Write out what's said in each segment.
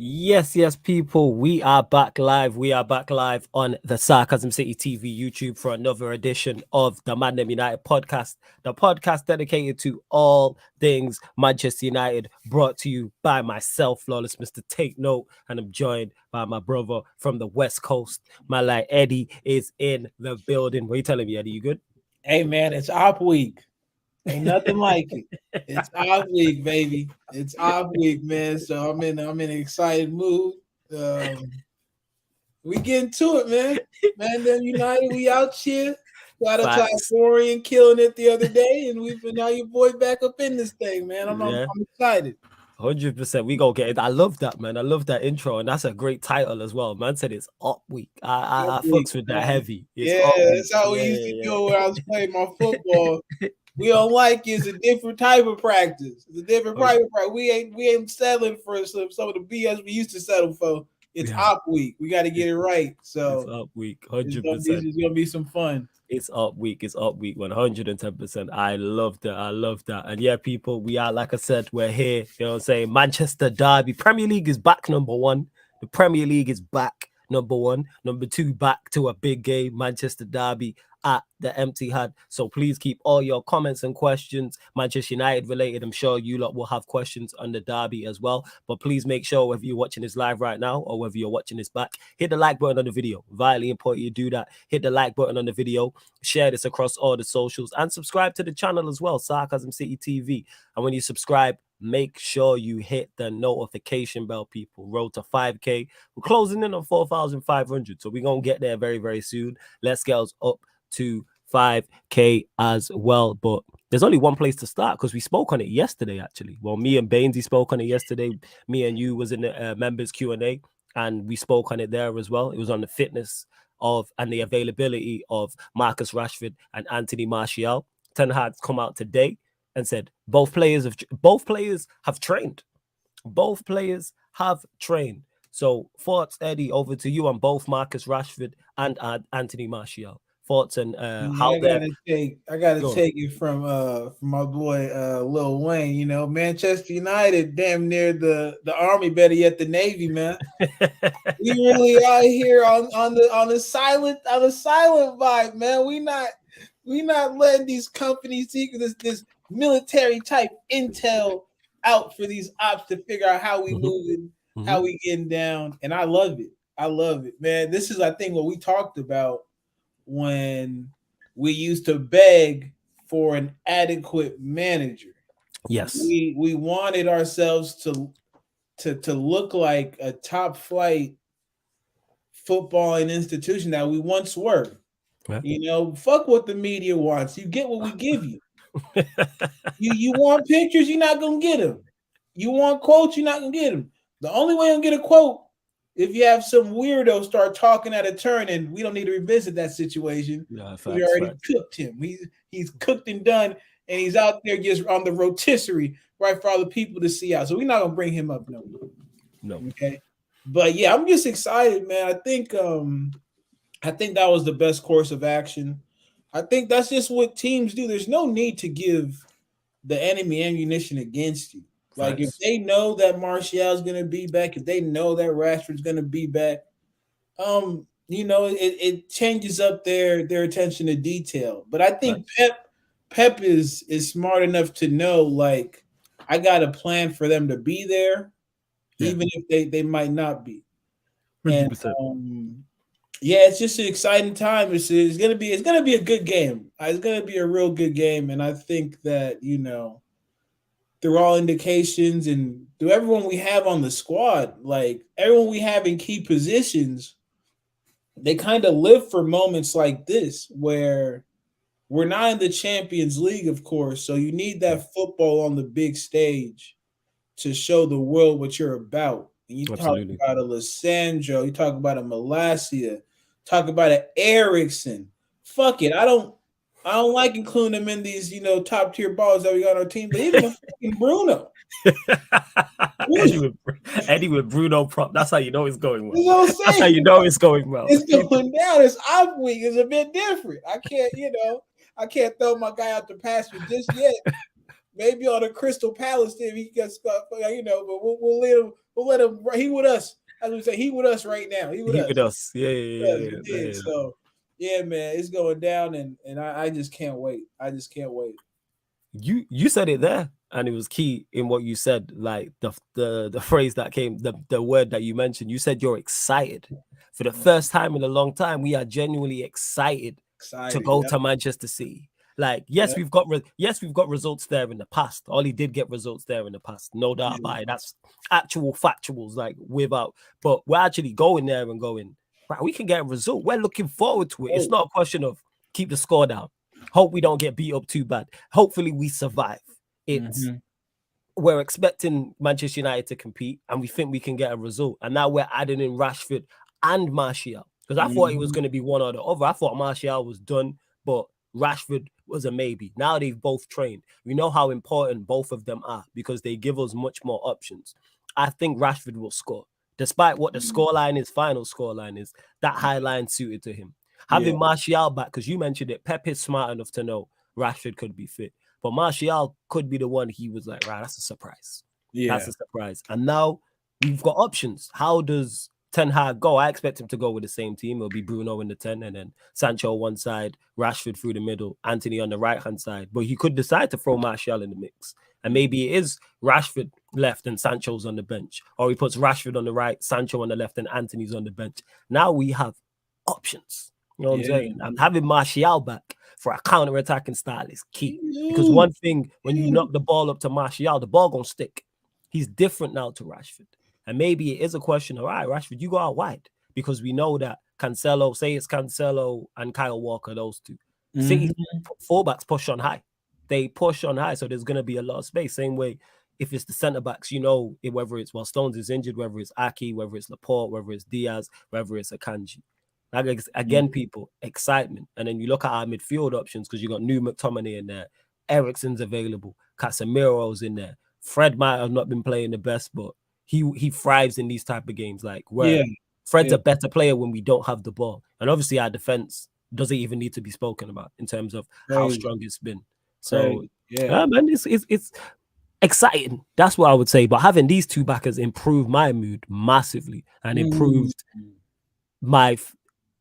Yes, people, we are back live. We are back live on the Sarcasm City TV YouTube for another edition of the ManDem United podcast, the podcast dedicated to all things Manchester United, brought to you by myself, Flawless Mr. Take Note, and I'm joined by my brother from the West Coast. My like Eddie is in the building. What are you telling me, Eddie? You good? Hey man, it's op week. Ain't nothing like it. It's op week, baby. It's op week, man. So I'm in an excited mood. Um, we getting to it, man. ManDem United, we out here. Got up to Facts. Ivorian killing it the other day, and we've been now your boy back up in this thing, man. Yeah. I'm excited. 100%. We gonna get it. I love that, man. I love that intro, and that's a great title as well. Man said it's up week. Op I week, fucks with that man. heavy. It's Yeah, up week. that's how we used to Yeah, do it when I was playing my football. We don't like it. It's a different type of practice. It's a different yeah. type of practice. We ain't settling for some of the BS we used to settle for. It's Yeah, op week. We got to get it right. it's So up week. it's gonna be 100%. it's gonna be some fun. It's up week. It's up week. 110%. I love that. I love that. And yeah, people, we are, like I said, we're here. You know what I'm saying? Manchester Derby. Premier League is back, number one. The Premier League is back, number one. Number two, back to a big game. Manchester Derby at the Empty Had. So please keep all your comments and questions Manchester United related. I'm sure you lot will have questions on the Derby as well. But please make sure, whether you're watching this live right now or whether you're watching this back, hit the like button on the video. Vitally important you do that. Hit the like button on the video. Share this across all the socials and subscribe to the channel as well, Sarcasm City TV. And when you subscribe, make sure you hit the notification bell, people. Road to 5K. We're closing in on 4,500. So we're going to get there very, very soon. Let's get us up to 5K as well. But there's only one place to start because we spoke on it yesterday, actually. Well, me and Bainesy spoke on it yesterday. Me and you was in the members Q&A, and we spoke on it there as well. It was on the fitness of and the availability of Marcus Rashford and Anthony Martial. Ten Hag's come out today and said both players have trained. Both players have trained. So thoughts, Eddie, over to you on both Marcus Rashford and Anthony Martial. Thoughts and how I they're gotta going. take it from my boy Lil Wayne. You know, Manchester United, damn near the army, better yet the Navy, man. We really out here on the silent vibe, man. We not letting these companies seek this military type intel out for these ops to figure out how we Mhm, moving, mhm. how we getting down, and I love it. I love it, man. This is I think what we talked about when we used to beg for an adequate manager. Yes. We wanted ourselves to look like a top flight footballing institution that we once were. Yeah. You know, fuck what the media wants. You get what we give you. You want pictures, you're not gonna get them. You want quotes, you're not gonna get them. The only way you'll get a quote if you have some weirdo start talking at a turn, and we don't need to revisit that situation Yeah, because we facts, already facts. cooked him. He's cooked and done, and he's out there just on the rotisserie right for all the people to see out. So we're not gonna bring him up no more. No. Okay. But yeah, I'm just excited, man. I think that was the best course of action. I think that's just what teams do. There's no need to give the enemy ammunition against you. Like if Facts. they know that Martial's gonna be back, if they know that Rashford's gonna be back, it changes up their attention to detail. But I think Facts. Pep is smart enough to know like I got a plan for them to be there, Yeah. even if they might not be. And 100%. yeah, it's just an exciting time. It's gonna be a good game. It's gonna be a real good game, and I think that through all indications and through everyone we have on the squad, like everyone we have in key positions, they kind of live for moments like this where we're not in the Champions League, of course. So you need Yeah. that football on the big stage to show the world what you're about. And you talk Absolutely. about a Lissandro, you talk about a Malasia, talk about an Ericsson. Fuck it, I don't like including them in these top tier balls that we got on our team, but even a fucking Bruno. Eddie Bruno, with, Eddie with Bruno prop. That's how you know it's going well. you know what I'm That's how saying? you know it's going well. It's People. going down. It's off week. It's a bit different. I can't throw my guy out the pasture just yet. Maybe on a Crystal Palace team he gets, but we'll We'll let him. He with us. As we say, he with us right now. He with He us. with us. Yeah, Yes, yeah, we yeah, did. yeah. So yeah, man, it's going down, and I just can't wait. I just can't wait. You said it there, and it was key in what you said. Like the phrase that came, the word that you mentioned. You said you're excited for the first time in a long time. We are genuinely excited to Excited. go Yep. to Manchester City. Like Yep. yes, we've got results there in the past. Ollie did get results there in the past, no doubt Yeah. about it. That's actual factuals, like without. But we're actually going there and going, right, we can get a result. We're looking forward to it. It's Oh. not a question of keep the score down. Hope we don't get beat up too bad. Hopefully we survive. It's Mm-hmm. we're expecting Manchester United to compete, and we think we can get a result. And now we're adding in Rashford and Martial because I thought it was Mm-hmm. going to be one or the other. I thought Martial was done, but Rashford was a maybe. Now they've both trained. We know how important both of them are because they give us much more options. I think Rashford will score, despite what the scoreline is, final scoreline is. That high line suited to him. Yeah. Having Martial back, because you mentioned it, Pep is smart enough to know Rashford could be fit. But Martial could be the one he was like, right, that's a surprise. That's Yeah. a surprise. And now we've got options. How does Ten Hag go? I expect him to go with the same team. It'll be Bruno in the 10 and then Sancho one side, Rashford through the middle, Anthony on the right-hand side. But he could decide to throw Martial in the mix. And maybe it is Rashford left and Sancho's on the bench. Or he puts Rashford on the right, Sancho on the left, and Anthony's on the bench. Now we have options. You know what I'm Yeah. saying? And having Martial back for a counter-attacking style is key. Because Ooh. one thing, when you knock the ball up to Martial, the ball gonna stick. He's different now to Rashford. And maybe it is a question of, all right, Rashford, you go out wide. Because we know that Cancelo, say it's Cancelo and Kyle Walker, those two. City Mm-hmm. fullbacks push on high. They push on high, so there's going to be a lot of space. Same way, if it's the centre backs, you know, whether it's while Stones is injured, whether it's Aki, whether it's Laporte, whether it's Diaz, whether it's Akanji. Like, again, people, excitement. And then you look at our midfield options because you got new McTominay in there, Ericsson's available, Casemiro's in there. Fred might have not been playing the best, but he thrives in these type of games. Like where Yeah. Fred's Yeah. a better player when we don't have the ball. And obviously our defense doesn't even need to be spoken about in terms of how Crazy. strong it's been. So Crazy. Yeah. man, it's exciting. That's what I would say. But having these two backers improved my mood massively and Mm. improved my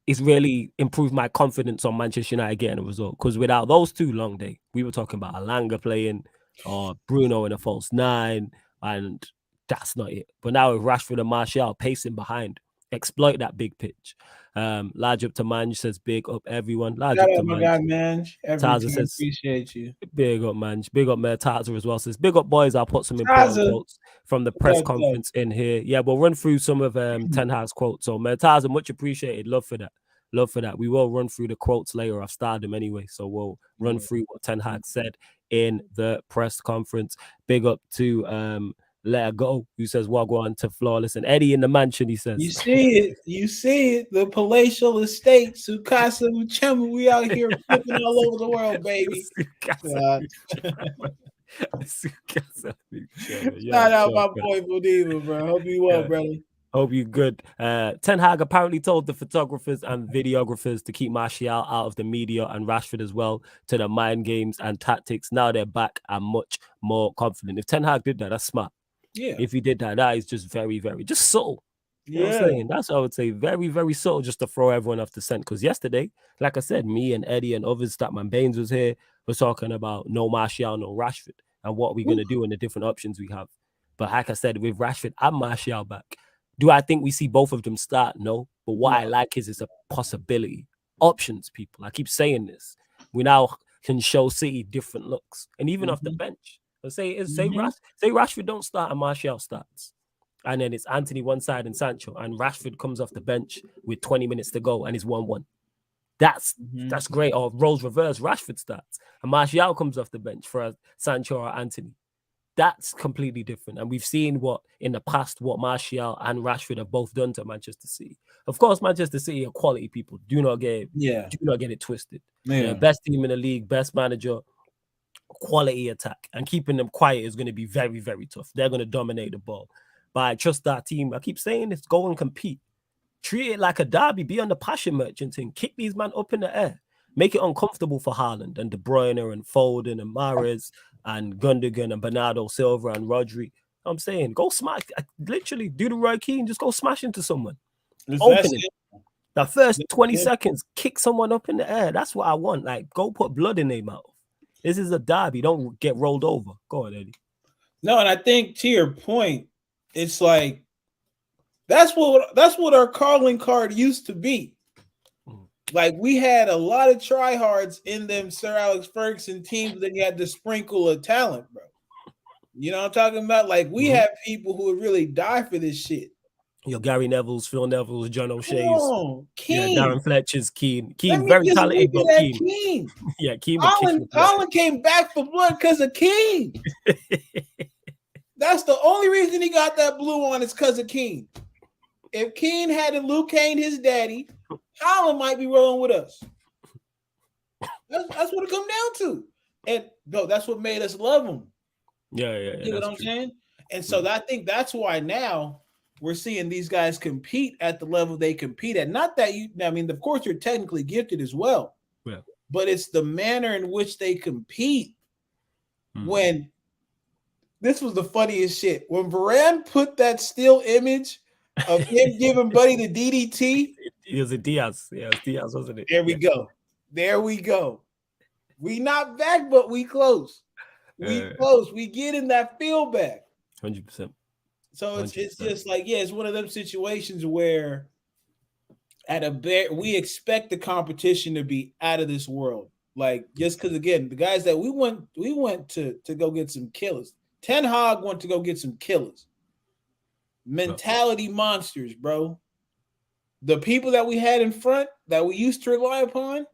it's really improved my confidence on Manchester United getting a result. Because without those two, long day, we were talking about Alanga playing or Bruno in a false nine, and that's not it. But now with Rashford and Martial pacing behind, exploit that big pitch. Large up to Manj says big up everyone. Large Shout up to out my Manj. guy, man. Every Taza time. says Appreciate you. big up, man. Big up, man. Taza as well says big up, boys. I'll put some important Taza. quotes from the What's press up, though? conference in here. Yeah, we'll run through some of Ten Hag's quotes. So, man, Taza, much appreciated. Love for that. Love for that. We will run through the quotes later. I've started them anyway. So we'll run through what Ten Hag said in the press conference. Big up to Let Her Go, who says Wagwan to Flawless. And Eddie in the mansion, he says. You see it. You see it. The palatial estates, Sukasa, Uchema, we out here flipping all over the world, baby. Shout out my boy Bodiva, bro. Hope you well, brother. Hope you good. Ten Hag apparently told the photographers and videographers to keep Martial out of the media and Rashford as well to the mind games and tactics. Now they're back and much more confident. If Ten Hag did that, that's smart. Yeah. If he did that, that is just very, very just subtle. You know what I'm saying? That's what I would say. Very, very subtle just to throw everyone off the scent. Because yesterday, like I said, me and Eddie and others, Statman Baines was here, was talking about no Martial, no Rashford, and what we're going to do and the different options we have. But like I said, with Rashford and Martial back, do I think we see both of them start? No. But what I like is it's a possibility. Options, people. I keep saying this. We now can show City different looks. And even off the bench. Let's say Rashford don't start and Martial starts. And then it's Anthony one side and Sancho. And Rashford comes off the bench with 20 minutes to go and it's 1-1. That's great. Or roles reverse, Rashford starts. And Martial comes off the bench for Sancho or Anthony. That's completely different. And we've seen what in the past, what Martial and Rashford have both done to Manchester City. Of course, Manchester City are quality people. Do not get it twisted. Best team in the league, best manager, quality attack. And keeping them quiet is going to be very, very tough. They're going to dominate the ball. But I trust that team. I keep saying this, go and compete. Treat it like a derby. Be on the passion merchant thing. Kick these men up in the air. Make it uncomfortable for Haaland and De Bruyne and Foden and Mahrez and Gundogan and Bernardo Silva and Rodri. I'm saying, go smash. Literally, do the Roy Keane. Just go smash into someone. That's Open it. it. The first 20 Yeah. seconds, kick someone up in the air. That's what I want. Like, go put blood in their mouth. This is a derby. Don't get rolled over. Go on, Eddie. No, and I think to your point, it's like that's what our calling card used to be. Like, we had a lot of tryhards in them Sir Alex Ferguson teams, but then you had to sprinkle of talent, bro. You know what I'm talking about? Like, we have people who would really die for this shit. Yo, Gary Neville's, Phil Neville's, John O'Shea's. Yeah, Keane. Darren Fletcher's, Keane. Keane, very talented, but Keane. Yeah, Keane. Haaland came back for blood because of Keane. That's the only reason he got that blue on is because of Keane. If Keane hadn't Luke Kane, his daddy, Haaland might be rolling with us. That's what it comes down to. And no, that's what made us love him. Yeah. You know what I'm saying? And so I think that's why now we're seeing these guys compete at the level they compete at. Not that of course, you're technically gifted as well. Yeah. But it's the manner in which they compete. When this was the funniest shit. When Varane put that still image of him giving Buddy the DDT. It was a Diaz. Yeah, it was Diaz, wasn't it? There we go. There we go. We not back, but we close. We close. We get in that feel back. 100%. So it's just like, it's one of them situations where we expect the competition to be out of this world. Like, just because, again, the guys that we went to go get some killers. Ten Hag went to go get some killers. Mentality monsters, bro. The people that we had in front that we used to rely upon,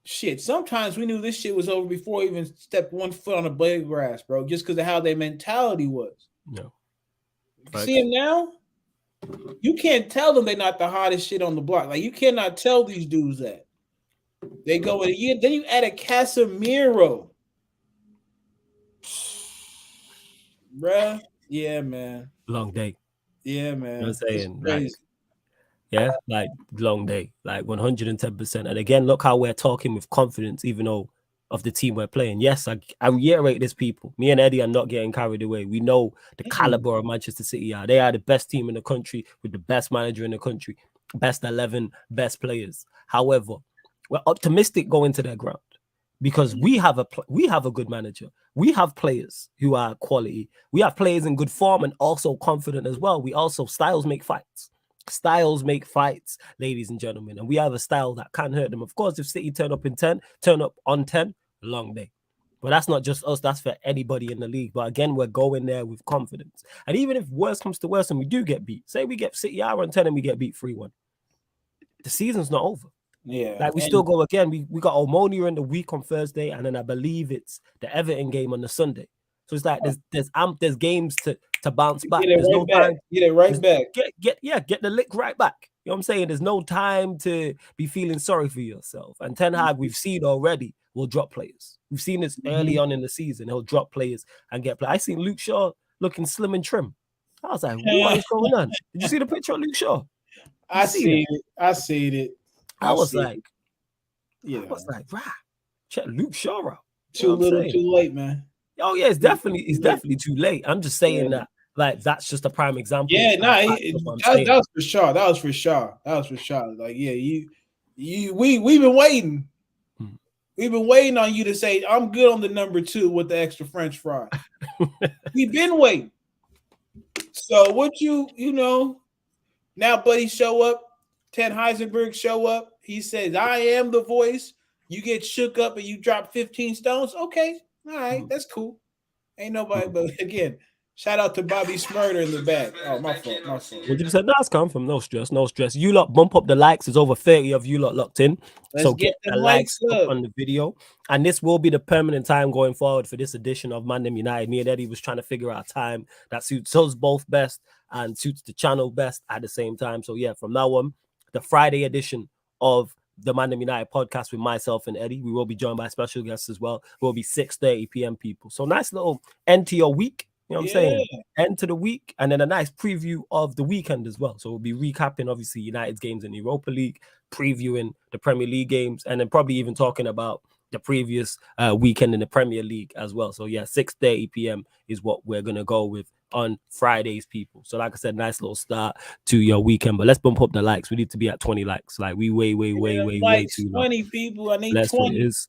shit, sometimes we knew this shit was over before we even stepped one foot on a blade of grass, bro, just because of how their mentality was. No. See them now? You can't tell them they're not the hottest shit on the block. Like, you cannot tell these dudes that. They go in a year, then you add a Casemiro. Bruh. Yeah, man. Long day. Yeah, man. You know what I'm saying? Like long day, like 110%. And again, look how we're talking with confidence, even though of the team we're playing. Yes, I reiterate this, people. Me and Eddie are not getting carried away. We know the caliber of Manchester City are. They are the best team in the country with the best manager in the country, best 11, best players. However, we're optimistic going to their ground because we have a good manager. We have players who are quality. We have players in good form and also confident as well. We also, styles make fights. Styles make fights, ladies and gentlemen. And we have a style that can hurt them. Of course, if City turn up on 10, long day. But that's not just us. That's for anybody in the league. But again, we're going there with confidence. And even if worse comes to worse and we do get beat, say we get City out on 10 and we get beat 3-1, the season's not over. Yeah. Like, we still go again. We got Omonia in the week on Thursday, and then I believe it's the Everton game on the Sunday. So it's like there's games to bounce back. Get it right back. Get the lick right back. You know what I'm saying? There's no time to be feeling sorry for yourself. And Ten Hag, we've seen already, will drop players. We've seen this early on in the season. He'll drop players and get players. I seen Luke Shaw looking slim and trim. I was like, what is going on? Did you see the picture of Luke Shaw? I seen it. I was like, right. Check Luke Shaw out. Too little, too late, man. Oh yeah, it's definitely too late. I'm just saying that, like, that's just a prime example. Yeah, that was for sure. That was for sure. Like, we've been waiting. We've been waiting on you to say, I'm good on the number 2 with the extra French fry. We've been waiting. So what now Buddy show up, Ted Heisenberg show up. He says, I am the voice. You get shook up and you drop 15 stones. Okay. All right. That's cool. Ain't nobody, but again, shout out to Bobby Smurder in the back. Oh, my fault. 100%. That's come from no stress. You lot bump up the likes. There's over 30 of you lot locked in. So get the likes up on the video. And this will be the permanent time going forward for this edition of ManDem United. Me and Eddie was trying to figure out a time that suits us both best and suits the channel best at the same time. So yeah, from now on, the Friday edition of the ManDem United podcast with myself and Eddie. We will be joined by special guests as well. It will be 6:30 p.m. people. So nice little end to your week. You know what I'm saying? End to the week, and then a nice preview of the weekend as well. So we'll be recapping, obviously, United's games in the Europa League, previewing the Premier League games, and then probably even talking about the previous weekend in the Premier League as well. So yeah, 6:30 p.m. is what we're going to go with. on Fridays, people. So, like I said, nice little start to your weekend. But let's bump up the likes. We need to be at 20 likes. Like we way Like too low. 20 people. I need Let's put it 20. is.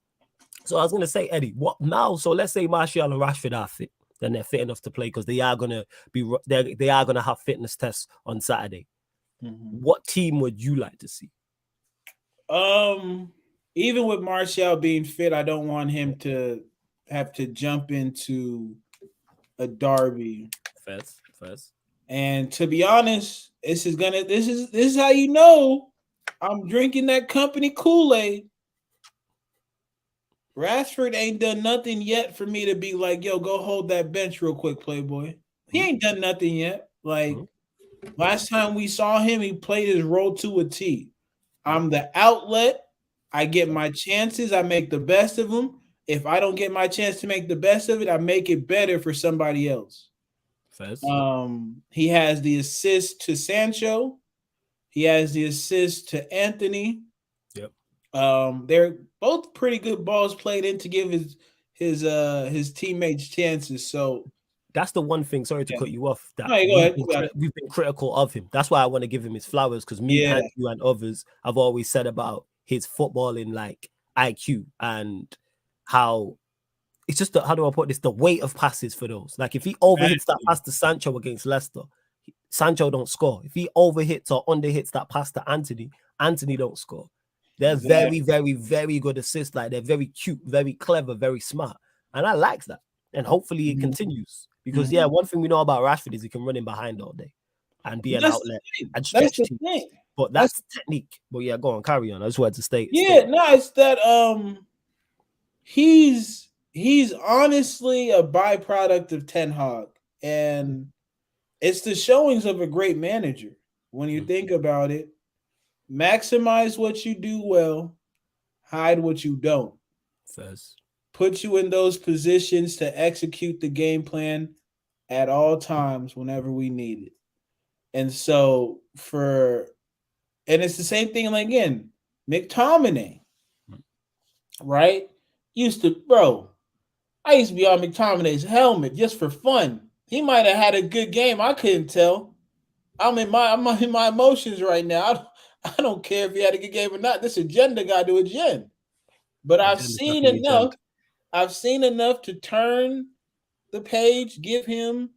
So I was gonna say, Eddie, what now? So let's say Martial and Rashford are fit, then they're fit enough to play because they are gonna they are gonna have fitness tests on Saturday. Mm-hmm. What team would you like to see? Even with Martial being fit, I don't want him to have to jump into a derby. First. And to be honest, this is how you know I'm drinking that company Kool-Aid. Rashford ain't done nothing yet for me to be like, yo, go hold that bench real quick, Playboy. He ain't done nothing yet. Like last time we saw him, he played his role to a T. I'm the outlet. I get my chances. I make the best of them. If I don't get my chance to make the best of it, I make it better for somebody else. First. He has the assist to Sancho. He has the assist to Anthony. Yep. They're both pretty good balls played in to give his teammates chances. So that's the one thing. Sorry to cut you off. That no, go ahead. We've been critical of him. That's why I want to give him his flowers because me and you and others have always said about his footballing like IQ and how it's just how do I put this? The weight of passes for those. Like if he overhits that pass to Sancho against Leicester, Sancho don't score. If he overhits or underhits that pass to Anthony, Anthony don't score. They're very, very, very good assists. Like they're very cute, very clever, very smart. And I like that. And hopefully it continues. Because one thing we know about Rashford is he can run in behind all day and be an outlet and stretch teams. But that's technique. But yeah, go on, carry on. I just wanted to state. It's that he's honestly a byproduct of Ten Hag. And it's the showings of a great manager. When you think about it, maximize what you do well, hide what you don't. First. Put you in those positions to execute the game plan at all times whenever we need it. And so it's the same thing like again, McTominay, right? I used to be on McTominay's helmet just for fun. He might have had a good game. I couldn't tell. I'm in my emotions right now. I don't care if he had a good game or not. This agenda got to agenda. But I've seen enough. I've seen enough to turn the page, give him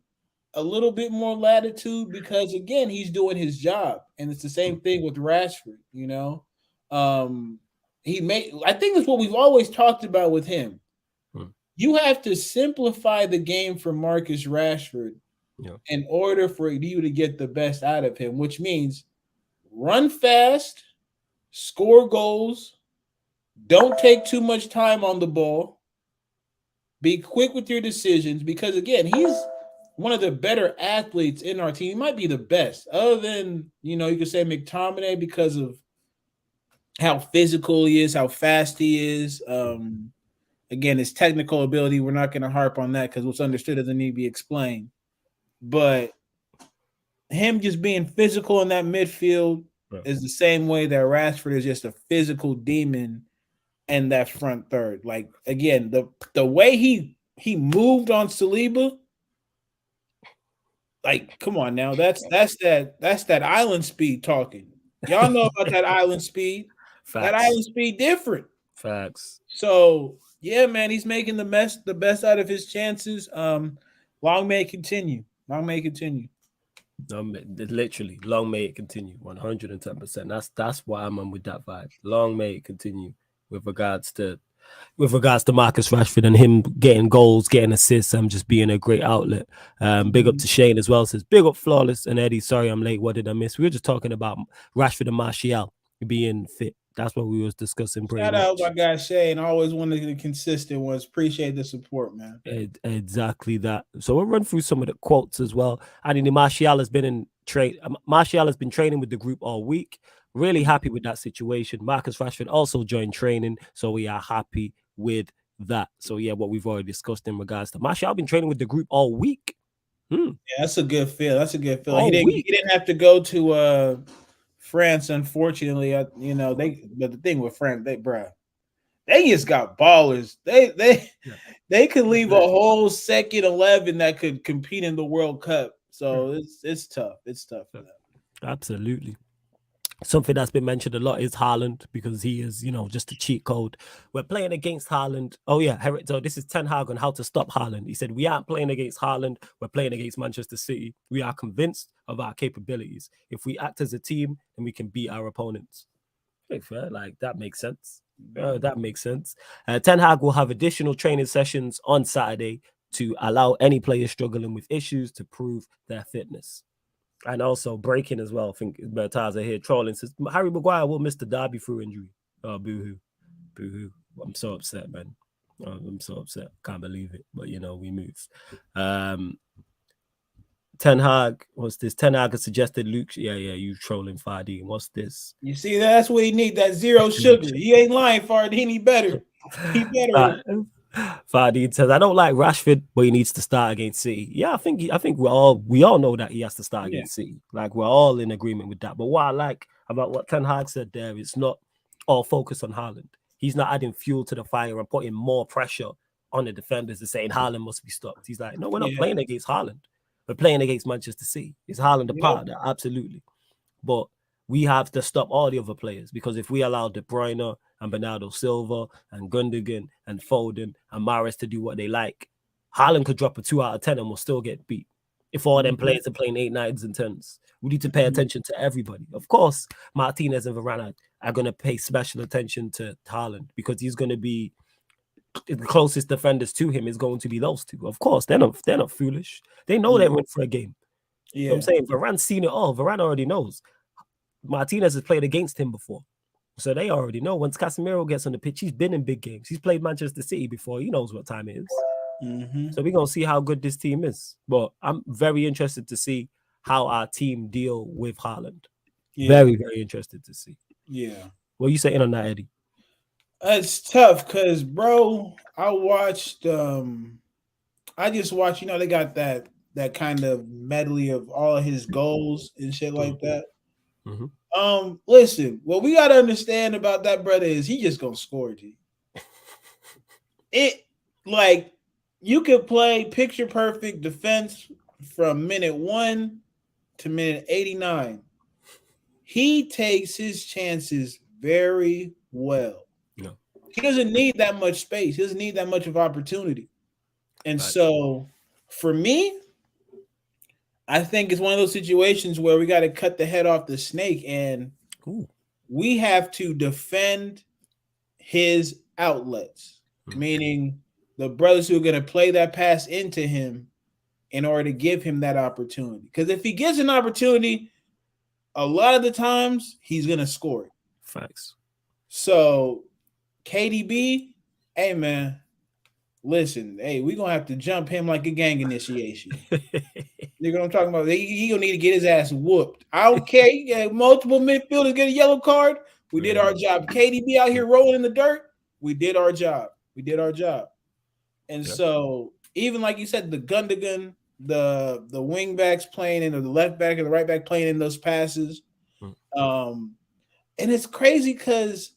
a little bit more latitude because again, he's doing his job. And it's the same thing with Rashford, you know. I think that's what we've always talked about with him. You have to simplify the game for Marcus Rashford in order for you to get the best out of him, which means run fast, score goals, don't take too much time on the ball, be quick with your decisions because, again, he's one of the better athletes in our team. He might be the best, other than, you could say McTominay because of how physical he is, how fast he is. Again, his technical ability, we're not going to harp on that because what's understood doesn't need to be explained. But him just being physical in that midfield is the same way that Rashford is just a physical demon in that front third. Like, again, the way he moved on Saliba, like, come on now. That's that island speed talking. Y'all know about that island speed. Facts. That island speed different. Facts. So yeah, man, he's making the best out of his chances. Long may it continue. Long may it continue. Literally, long may it continue. 110%. That's why I'm on with that vibe. Long may it continue with regards to Marcus Rashford and him getting goals, getting assists, and just being a great outlet. Big up to Shane as well. Says big up Flawless and Eddie. Sorry I'm late. What did I miss? We were just talking about Rashford and Martial being fit. That's what we was discussing. Shout out my guy Shane. Always one of the consistent ones. Appreciate the support, man. Exactly that. So we'll run through some of the quotes as well. I mean, Martial has been training with the group all week. Really happy with that situation. Marcus Rashford also joined training, so we are happy with that. So yeah, what we've already discussed in regards to Martial been training with the group all week. Yeah, that's a good feel. He didn't have to go to France, unfortunately. But the thing with France, They just got ballers. Yeah. They could leave a Exactly. whole second 11 that could compete in the World Cup. So it's tough. It's tough for Yeah. them. Absolutely. Something that's been mentioned a lot is Haaland because he is, just a cheat code. We're playing against Haaland. Oh yeah, so this is Ten Hag on how to stop Haaland. He said, "We aren't playing against Haaland. We're playing against Manchester City. We are convinced of our capabilities. If we act as a team, then we can beat our opponents." Hey, fair, like that makes sense. That makes sense. Ten Hag will have additional training sessions on Saturday to allow any players struggling with issues to prove their fitness. And also breaking as well. I think Bertazza here trolling says Harry Maguire will miss the derby through injury. Oh, boo hoo. Boo hoo. I'm so upset, man. I'm so upset. Can't believe it. But we move. Um Ten Hag, what's this? Ten Hag has suggested Luke. Yeah, you trolling Fadi. What's this? You see, that's what he need. That zero sugar. He ain't lying for it. He need better. He better. Uh, Fadi says, I don't like Rashford, but he needs to start against City. Yeah, I think we all know that he has to start Yeah. against City. Like we're all in agreement with that. But what I like about what Ten Hag said there is not all focus on Haaland. He's not adding fuel to the fire and putting more pressure on the defenders and saying Haaland must be stopped. He's like, no, we're not Yeah. playing against Haaland. We're playing against Manchester City. Is Haaland a Yep. part of that? Absolutely. But we have to stop all the other players because if we allow De Bruyne and Bernardo Silva and Gundogan and Foden and Maris to do what they like, Haaland could drop a 2 out of 10 and we'll still get beat. If all them Mhm. players are playing 8, 9s, and 10s, we need to pay Mhm. attention to everybody. Of course, Martinez and Varane are going to pay special attention to Haaland because he's going to be the closest defenders to him is going to be those two. Of course, they're not foolish. They know they Mm. win for a game. You know what I'm Yeah. saying? Varane's seen it all. Varane already knows. Martinez has played against him before. So they already know once Casemiro gets on the pitch, he's been in big games. He's played Manchester City before. He knows what time it is. Mhm. So we're going to see how good this team is. But I'm very interested to see how our team deal with Haaland. Yeah. Very, very interested to see. Yeah. What are you saying on that, Eddie? It's tough because, bro, I just watched, they got that kind of medley of all of his goals and shit like Mm-hmm. that. Mm-hmm. Listen, what we gotta understand about that brother is he just gonna score, G. It like you could play picture perfect defense from minute 1 to minute 89. He takes his chances very well. No, He doesn't need that much space. He doesn't need that much of opportunity. And facts. so for me, I think it's one of those situations where we got to cut the head off the snake and Ooh. we have to defend his outlets, Mm. meaning the brothers who are going to play that pass into him in order to give him that opportunity. Because if he gets an opportunity, a lot of the times he's going to score it. Facts. So, KDB, hey, man, listen, hey, we're going to have to jump him like a gang initiation. You know what I'm talking about? He gonna need to get his ass whooped. I don't care. He got multiple midfielders get a yellow card. We did our job. KDB out here rolling in the dirt. We did our job. We did our job. And Yeah. so even like you said, the Gundogan, the wing backs playing in the left back and the right back playing in those passes. Mm. Um, and it's crazy because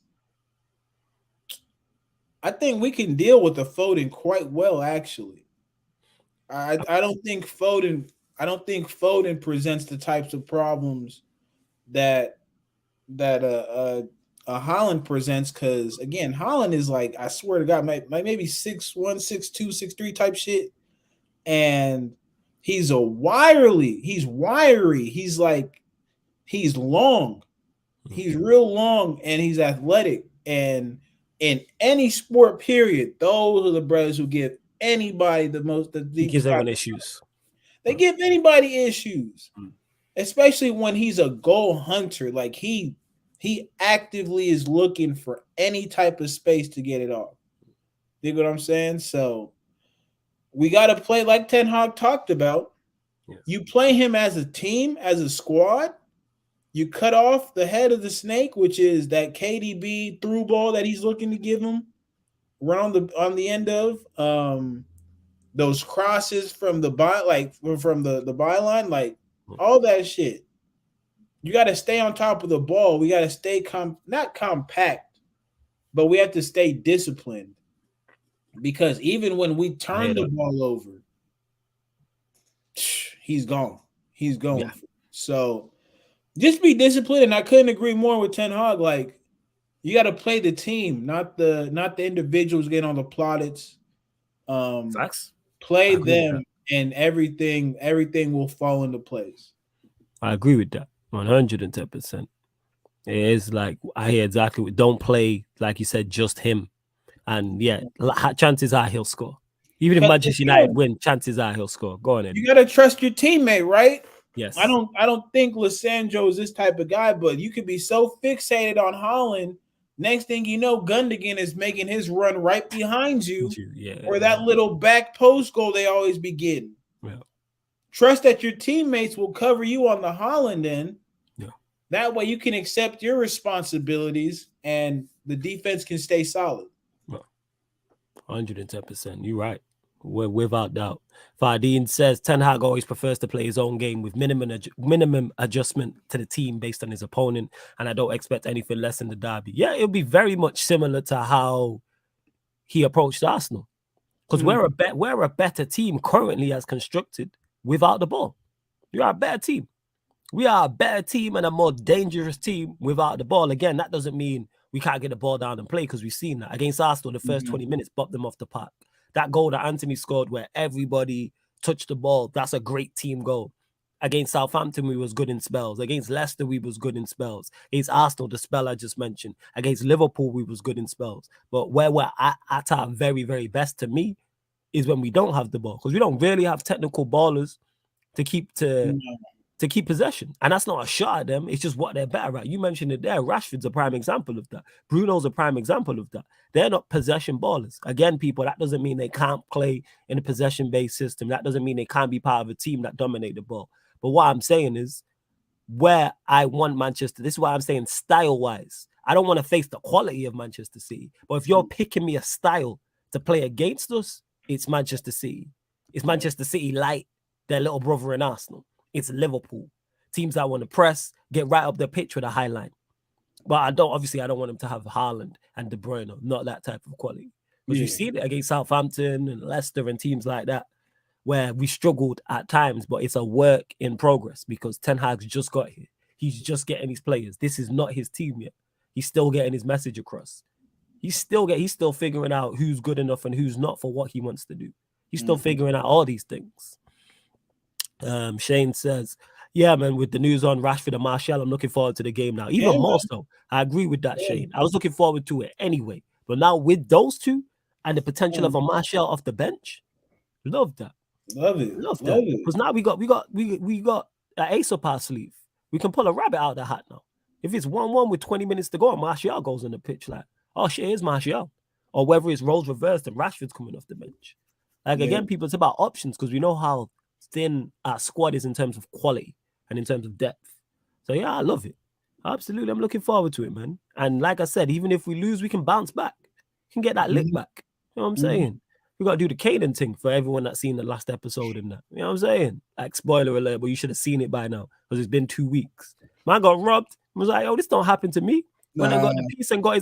I think we can deal with the Foden quite well, actually. I don't think Foden presents the types of problems that that Haaland presents because again Haaland is like I swear to God maybe 6'1", 6'2", 6'3" type shit, and he's wiry, he's long, Mm. he's real long, and he's athletic, and in any sport period, those are the brothers who give anybody the He gives deepest type everyone of issues. they give anybody issues, Mm. especially when he's a goal hunter. Like he actively is looking for any type of space to get it off. You know what I'm saying? So we got to play like Ten Hag talked about. Yes. You play him as a team, as a squad. You cut off the head of the snake, which is that KDB through ball that he's looking to give him around the on the end of those crosses from the by like from the byline, like Mm. all that shit. You got to stay on top of the ball. We got to stay not compact, but we have to stay disciplined because even when we I hear turn the that. ball over, he's gone. He's Yeah, going. So just be disciplined. And I couldn't agree more with Ten Hag. Like you got to play the team, not the individuals getting on the plaudits. Um, facts. play I agree with them, that. and everything will fall into place. I agree with that. 110%. It is like I hear exactly. Don't play like you said, just him. And yeah, chances are he'll score. Even if 'Cause Manchester United again, win, chances are he'll score. Go on, you Eddie. got to trust your teammate, right? I Yes. don't I don't think Lissandro is this type of guy, but you could be so fixated on Haaland. Next thing you know, Gundogan is making his run right behind you, or Yeah. that little back post goal they always be getting. Yeah. Trust that your teammates will cover you on the Haaland end. Yeah. That way you can accept your responsibilities and the defense can stay solid. Yeah. 110%. You're right. Without doubt. Fardeen says Ten Hag always prefers to play his own game with minimum adjustment to the team based on his opponent, and I don't expect anything less in the derby. Yeah, it'll be very much similar to how he approached Arsenal because Mm, we're a better team currently as constructed without the ball. We are a better team. We are a better team and a more dangerous team without the ball. Again, that doesn't mean we can't get the ball down and play because we've seen that. Against Arsenal, the first 20 minutes, bopped them off the park. That goal that Anthony scored where everybody touched the ball, that's a great team goal. Against Southampton, we was good in spells. Against Leicester, we was good in spells. Against Arsenal, the spell I just mentioned. Against Liverpool, we was good in spells. But where we're at our very, very best to me is when we don't have the ball because we don't really have technical ballers to keep possession. And that's not a shot at them. It's just what they're better at. You mentioned it there. Rashford's a prime example of that. Bruno's a prime example of that. They're not possession ballers. Again, people, that doesn't mean they can't play in a possession-based system. That doesn't mean they can't be part of a team that dominate the ball. But what I'm saying is where I want Manchester, this is why I'm saying style-wise. I don't want to face the quality of Manchester City. But if you're picking me a style to play against us, it's Manchester City. It's Manchester City light, their little brother in Arsenal. It's Liverpool. Teams that want to press, get right up the pitch with a high line. But I don't want them to have Haaland and De Bruyne, not that type of quality. Because we've seen it against Southampton and Leicester and teams like that, where we struggled at times, but it's a work in progress because Ten Hag's just got here. He's just getting his players. This is not his team yet. He's still getting his message across. He's still figuring out who's good enough and who's not for what he wants to do. He's still figuring out all these things. Shane says, yeah, man, with the news on Rashford and Martial, I'm looking forward to the game now. Even more so. I agree with that, Shane. I was looking forward to it anyway. But now with those two and the potential of a Martial off the bench, love that. Love it. Love that. Because now we got an ace up our sleeve. We can pull a rabbit out of the hat now. If it's 1-1 with 20 minutes to go and Martial goes on the pitch, like, oh shit, here's Martial. Or whether it's roles reversed and Rashford's coming off the bench. Like again, people, it's about options because we know how thin our squad is in terms of quality and in terms of depth. So yeah, I love it. Absolutely. I'm looking forward to it, man. And like I said, even if we lose, we can bounce back. We can get that lick back. You know what I'm saying? We got to do the Caden thing for everyone that's seen the last episode and that. You know what I'm saying? Like, spoiler alert, but you should have seen it by now because it's been 2 weeks. Man got robbed. I was like, oh, this don't happen to me. When I got the piece and got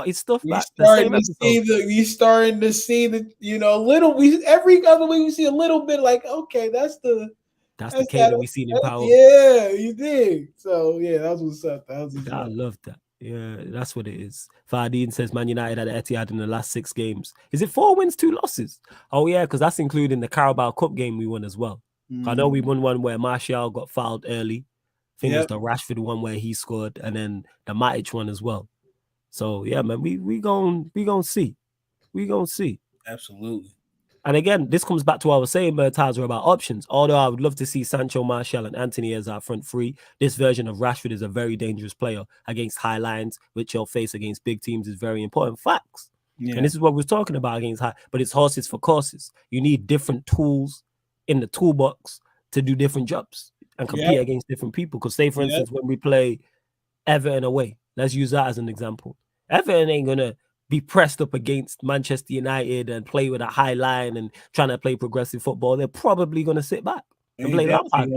his stuff back. You starting to see the every other week we see a little bit like, okay, that's the Caden we seen in power. Yeah, you did. So yeah, that was what's up. I love that. Yeah, that's what it is. Fardeen says Man United at the Etihad in the last 6 games. Is it 4 wins, 2 losses? Oh yeah, because that's including the Carabao Cup game we won as well. I know we won one where Martial got fouled early. I think it was the Rashford one where he scored, and then the Matic one as well. So yeah, man, we gonna see. We gonna see. Absolutely. And again, this comes back to what I was saying, Taza, about options. Although I would love to see Sancho, Martial, and Anthony as our front three, this version of Rashford is a very dangerous player against high lines, which you'll face against big teams is very important. Facts. Yeah. And this is what we're talking about against high, but it's horses for courses. You need different tools in the toolbox to do different jobs and compete against different people. Because say, for instance, when we play Everton away, let's use that as an example. Everton ain't going to be pressed up against Manchester United and play with a high line and trying to play progressive football. They're probably going to sit back and play Lampard.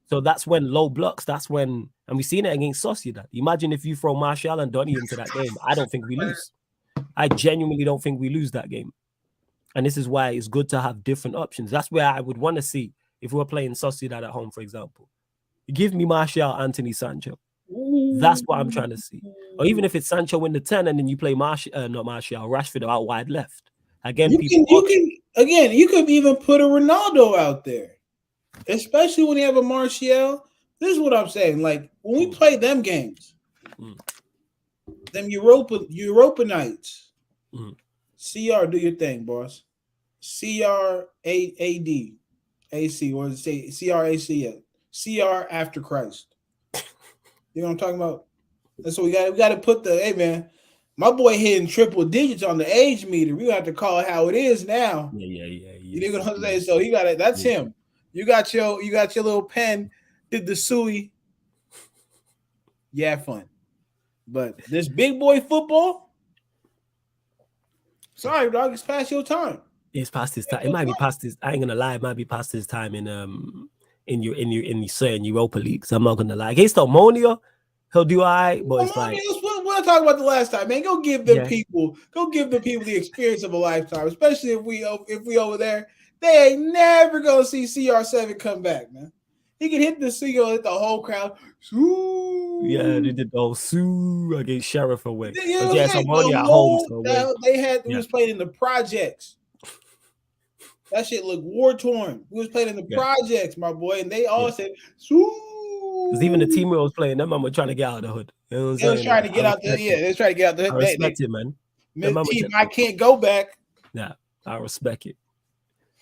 So that's when low blocks, that's when And we've seen it against Sociedad. Imagine if you throw Martial and Donny into that game. I don't think we lose. I genuinely don't think we lose that game. And this is why it's good to have different options. That's where I would want to see if we're playing Sociedad at home, for example. Give me Martial, Anthony, Sancho. That's what I'm trying to see. Or even if it's Sancho in the 10 and then you play Rashford out wide left. Again, you could even put a Ronaldo out there, especially when you have a Martial. This is what I'm saying. Like when we play them games, them Europa nights, CR, do your thing, boss. CRAAD, AC, or say CRAC, CR after Christ. You know what I'm talking about? That's what we got to put the, hey man, my boy hitting triple digits on the age meter. We have to call it how it is now. Yeah. You know what I'm saying? So he got it. That's him. You got your little pen, did the suey. Yeah, fun. But this big boy football, sorry, dog, it's past your time. It's past his time. It might be past his. I ain't gonna lie. It might be past his time in certain Europa leagues. I'm not gonna lie. Against Omonia, he'll do all right. But it's like we'll talk about the last time, man. Go give the people the experience of a lifetime, especially if we over there. They ain't never gonna see CR7 come back, man. He can hit the single, hit the whole crowd. Soo. Yeah, they did the whole Soo against Sheriff away. You know Omonia at home. So we was playing in the projects. That shit looked war torn. We was playing in the projects, my boy, and they all said, "Soo." Because even the team we was playing, them man were trying to get out of the hood. You know they was trying to get out the they was trying to get out the hood. I respect it, man. Team, I can't go back. Yeah, I respect it.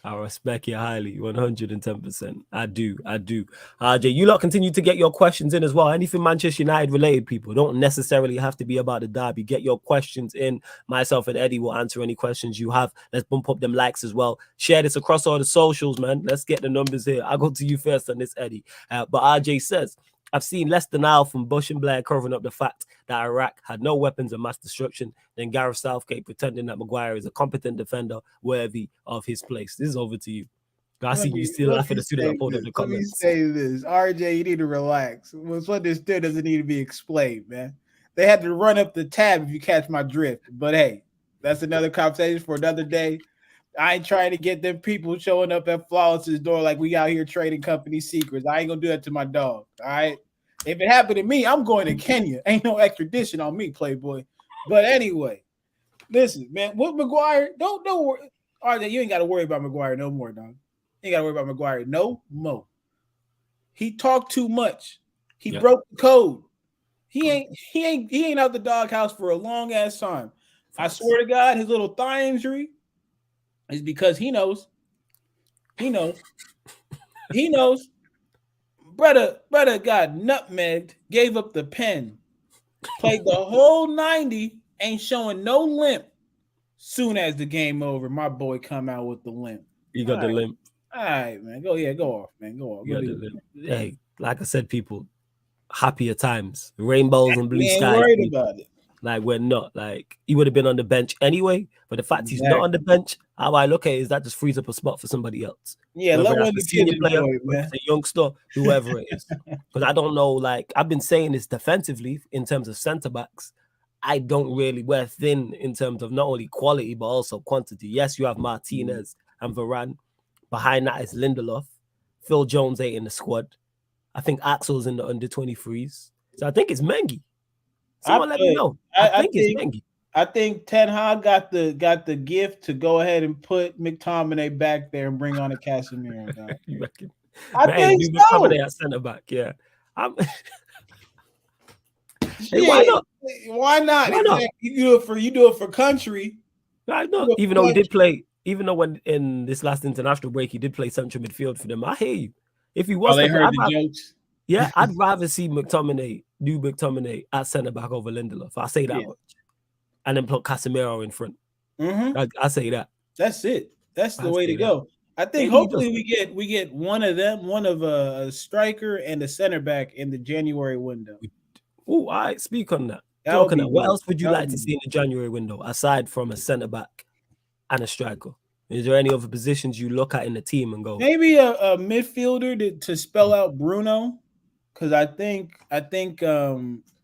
I respect you highly, 110%. I do. RJ, you lot continue to get your questions in as well. Anything Manchester United related, people. Don't necessarily have to be about the derby. Get your questions in. Myself and Eddie will answer any questions you have. Let's bump up them likes as well. Share this across all the socials, man. Let's get the numbers here. I'll go to you first on this, Eddie. But RJ says, I've seen less than now from Bush and Blair covering up the fact that Iraq had no weapons of mass destruction, then Gareth Southgate pretending that Maguire is a competent defender worthy of his place. This is over to you. I see you still laughing as soon as I pulled up the comments. Let me say this. RJ, you need to relax. What's understood doesn't need to be explained, man. They had to run up the tab if you catch my drift. But hey, that's another conversation for another day. I ain't trying to get them people showing up at Flawless's door like we out here trading company secrets. I ain't gonna do that to my dog. All right. If it happened to me, I'm going to Kenya. Ain't no extradition on me, Playboy. But anyway, listen, man. What Maguire? Don't worry. All right, you ain't got to worry about Maguire no more, dog. You ain't got to worry about Maguire no more. He talked too much. He broke the code. He ain't out the doghouse for a long ass time. I swear to God, his little thigh injury is because he knows. Brother got nutmegged, gave up the pen, played the whole 90, ain't showing no limp. Soon as the game over, my boy come out with the limp. You got the limp. All right, man. Go off, man. Go off. Hey, like I said, people, happier times, rainbows and blue skies. Worried about it. Like we're not. Like he would have been on the bench anyway, but the fact he's not on the bench, how I look at it is that just frees up a spot for somebody else. Yeah, let one of the senior player, a youngster, whoever it is. Because I don't know. Like I've been saying this defensively in terms of centre backs. I don't really, we're thin in terms of not only quality but also quantity. Yes, you have Martinez and Varane. Behind that is Lindelof. Phil Jones ain't in the squad. I think Axel's in the under 23s. So I think it's Mengi. Someone let me know. I think it's Mengi. I think Ten Hag got the gift to go ahead and put McTominay back there and bring on a Casemiro. You reckon? I think so. McTominay at centre back, yeah. Hey, why not? Why not? You do it for country. I know. Even though he did play, even though when in this last international break he did play central midfield for them. I hear you. If he was, they heard the jokes. Yeah, I'd rather see McTominay at centre back over Lindelof. I say that much, and then put Casemiro in front. I say that. That's it. That's the way to go. I think hopefully we get one of them, one of a striker and a center back in the January window. Oh, I speak on that. What else would you like to see in the January window aside from a center back and a striker? Is there any other positions you look at in the team and go? Maybe a midfielder to spell out Bruno, because I think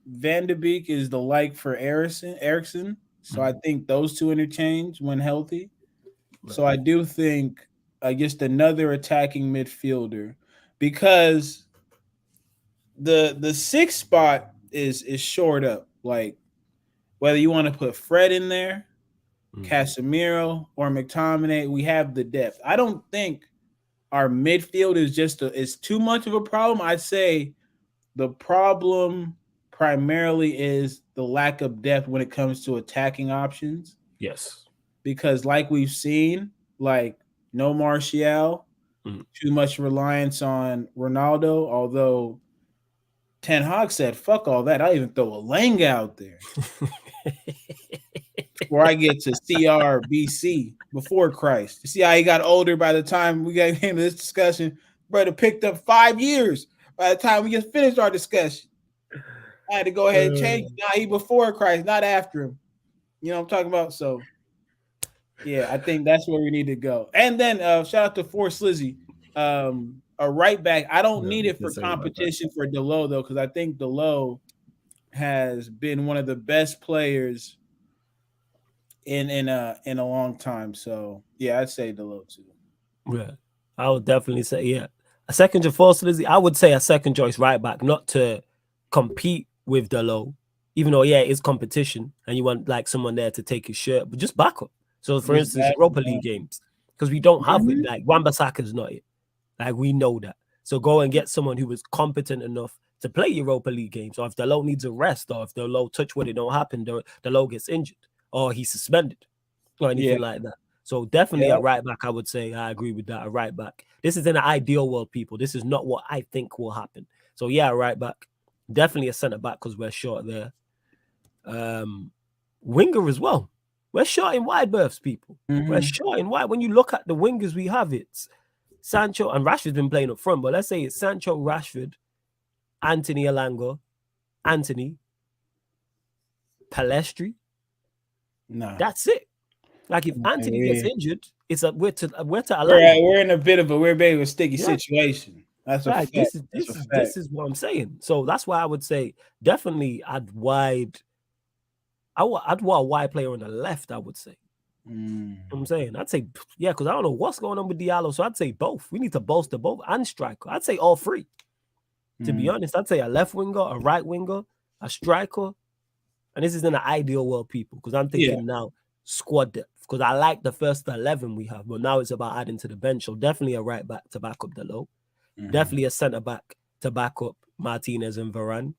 Van de Beek is the like for Ericsson. So I think those two interchange when healthy. So I do think just another attacking midfielder because the sixth spot is shored up. Like whether you want to put Fred in there, Casemiro, or McTominay, we have the depth. I don't think our midfield is too much of a problem. I'd say the problem primarily is the lack of depth when it comes to attacking options. Yes. Because like we've seen, like no Martial, too much reliance on Ronaldo, although Ten Hag said, fuck all that. I'll even throw a Lang out there. Before I get to CRBC before Christ. You see how he got older by the time we got into this discussion? Brother picked up 5 years by the time we just finished our discussion. I had to go ahead and change. Now he before Christ, not after him. You know what I'm talking about? So, yeah, I think that's where we need to go. And then shout out to Force Lizzie. A right back. I don't need it for competition for Delo, though, because I think Delo has been one of the best players in a long time. So yeah, I'd say Delo too. Yeah, I would definitely say a second choice for Lizzie. I would say a second choice right back, not to compete with Delo, even though it's competition and you want like someone there to take his shirt, but just back up. So for instance, Europa League games, because we don't have it. Like Wan-Bissaka's not it. Like we know that. So go and get someone who is competent enough to play Europa League games. Or if Delo needs a rest, or if Delo touch wood, it don't happen, Delo gets injured or he's suspended or anything like that. So definitely a right back, I would say. I agree with that. A right back. This is in an ideal world, people. This is not what I think will happen. So yeah, a right back. Definitely a centre back because we're short there. Winger as well. We're short in wide berths, people. We're short in wide. When you look at the wingers we have, it's Sancho and Rashford's been playing up front, but let's say it's Sancho, Rashford, Anthony Alanga, Anthony, Palestri. No, that's it. Like if Anthony gets injured, it's we're to Alanga. We're in a bit of a sticky situation. That's a fact. This is what I'm saying. So that's why I would say definitely I'd want a wide player on the left. I would say. You know what I'm saying, I'd say because I don't know what's going on with Diallo, so I'd say both. We need to bolster both and striker. I'd say all three. To be honest, I'd say a left winger, a right winger, a striker, and this is in the ideal world, people, because I'm thinking now squad depth. Because I like the first 11 we have, but now it's about adding to the bench. So definitely a right back to back up Delo. Definitely a centre back to back up Martinez and Varane.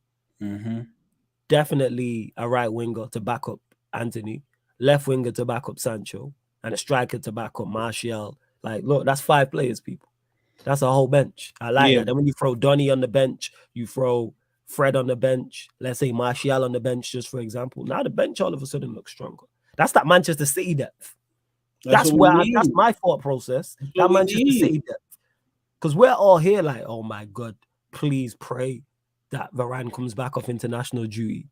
Definitely a right winger to back up Anthony. Left winger to back up Sancho. And a striker to back up Martial. Like, look, that's 5 players, people. That's a whole bench. I like that. Then when you throw Donny on the bench, you throw Fred on the bench, let's say Martial on the bench, just for example. Now the bench all of a sudden looks stronger. That's that Manchester City depth. That's my thought process. That Manchester City depth. Because we're all here like, oh my God, please pray that Varane comes back off international duty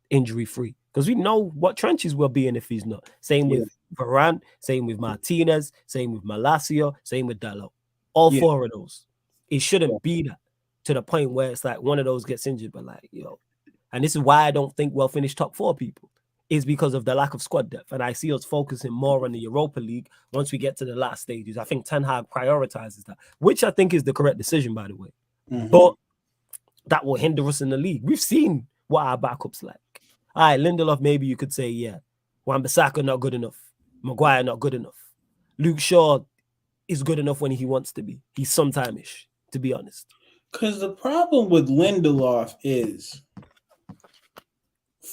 injury-free. Because we know what trenches we'll be in if he's not. Same with Varane, same with Martinez, same with Malacia, same with Dalot. All 4 of those. It shouldn't be that to the point where it's like one of those gets injured, but like, and this is why I don't think we'll finish top 4, people, is because of the lack of squad depth. And I see us focusing more on the Europa League once we get to the last stages. I think Ten Hag prioritizes that, which I think is the correct decision, by the way. But that will hinder us in the league. We've seen what our backup's like. All right, Lindelof, maybe you could say, Wan-Bissaka not good enough. Maguire not good enough. Luke Shaw is good enough when he wants to be. He's sometime-ish, to be honest. Because the problem with Lindelof is,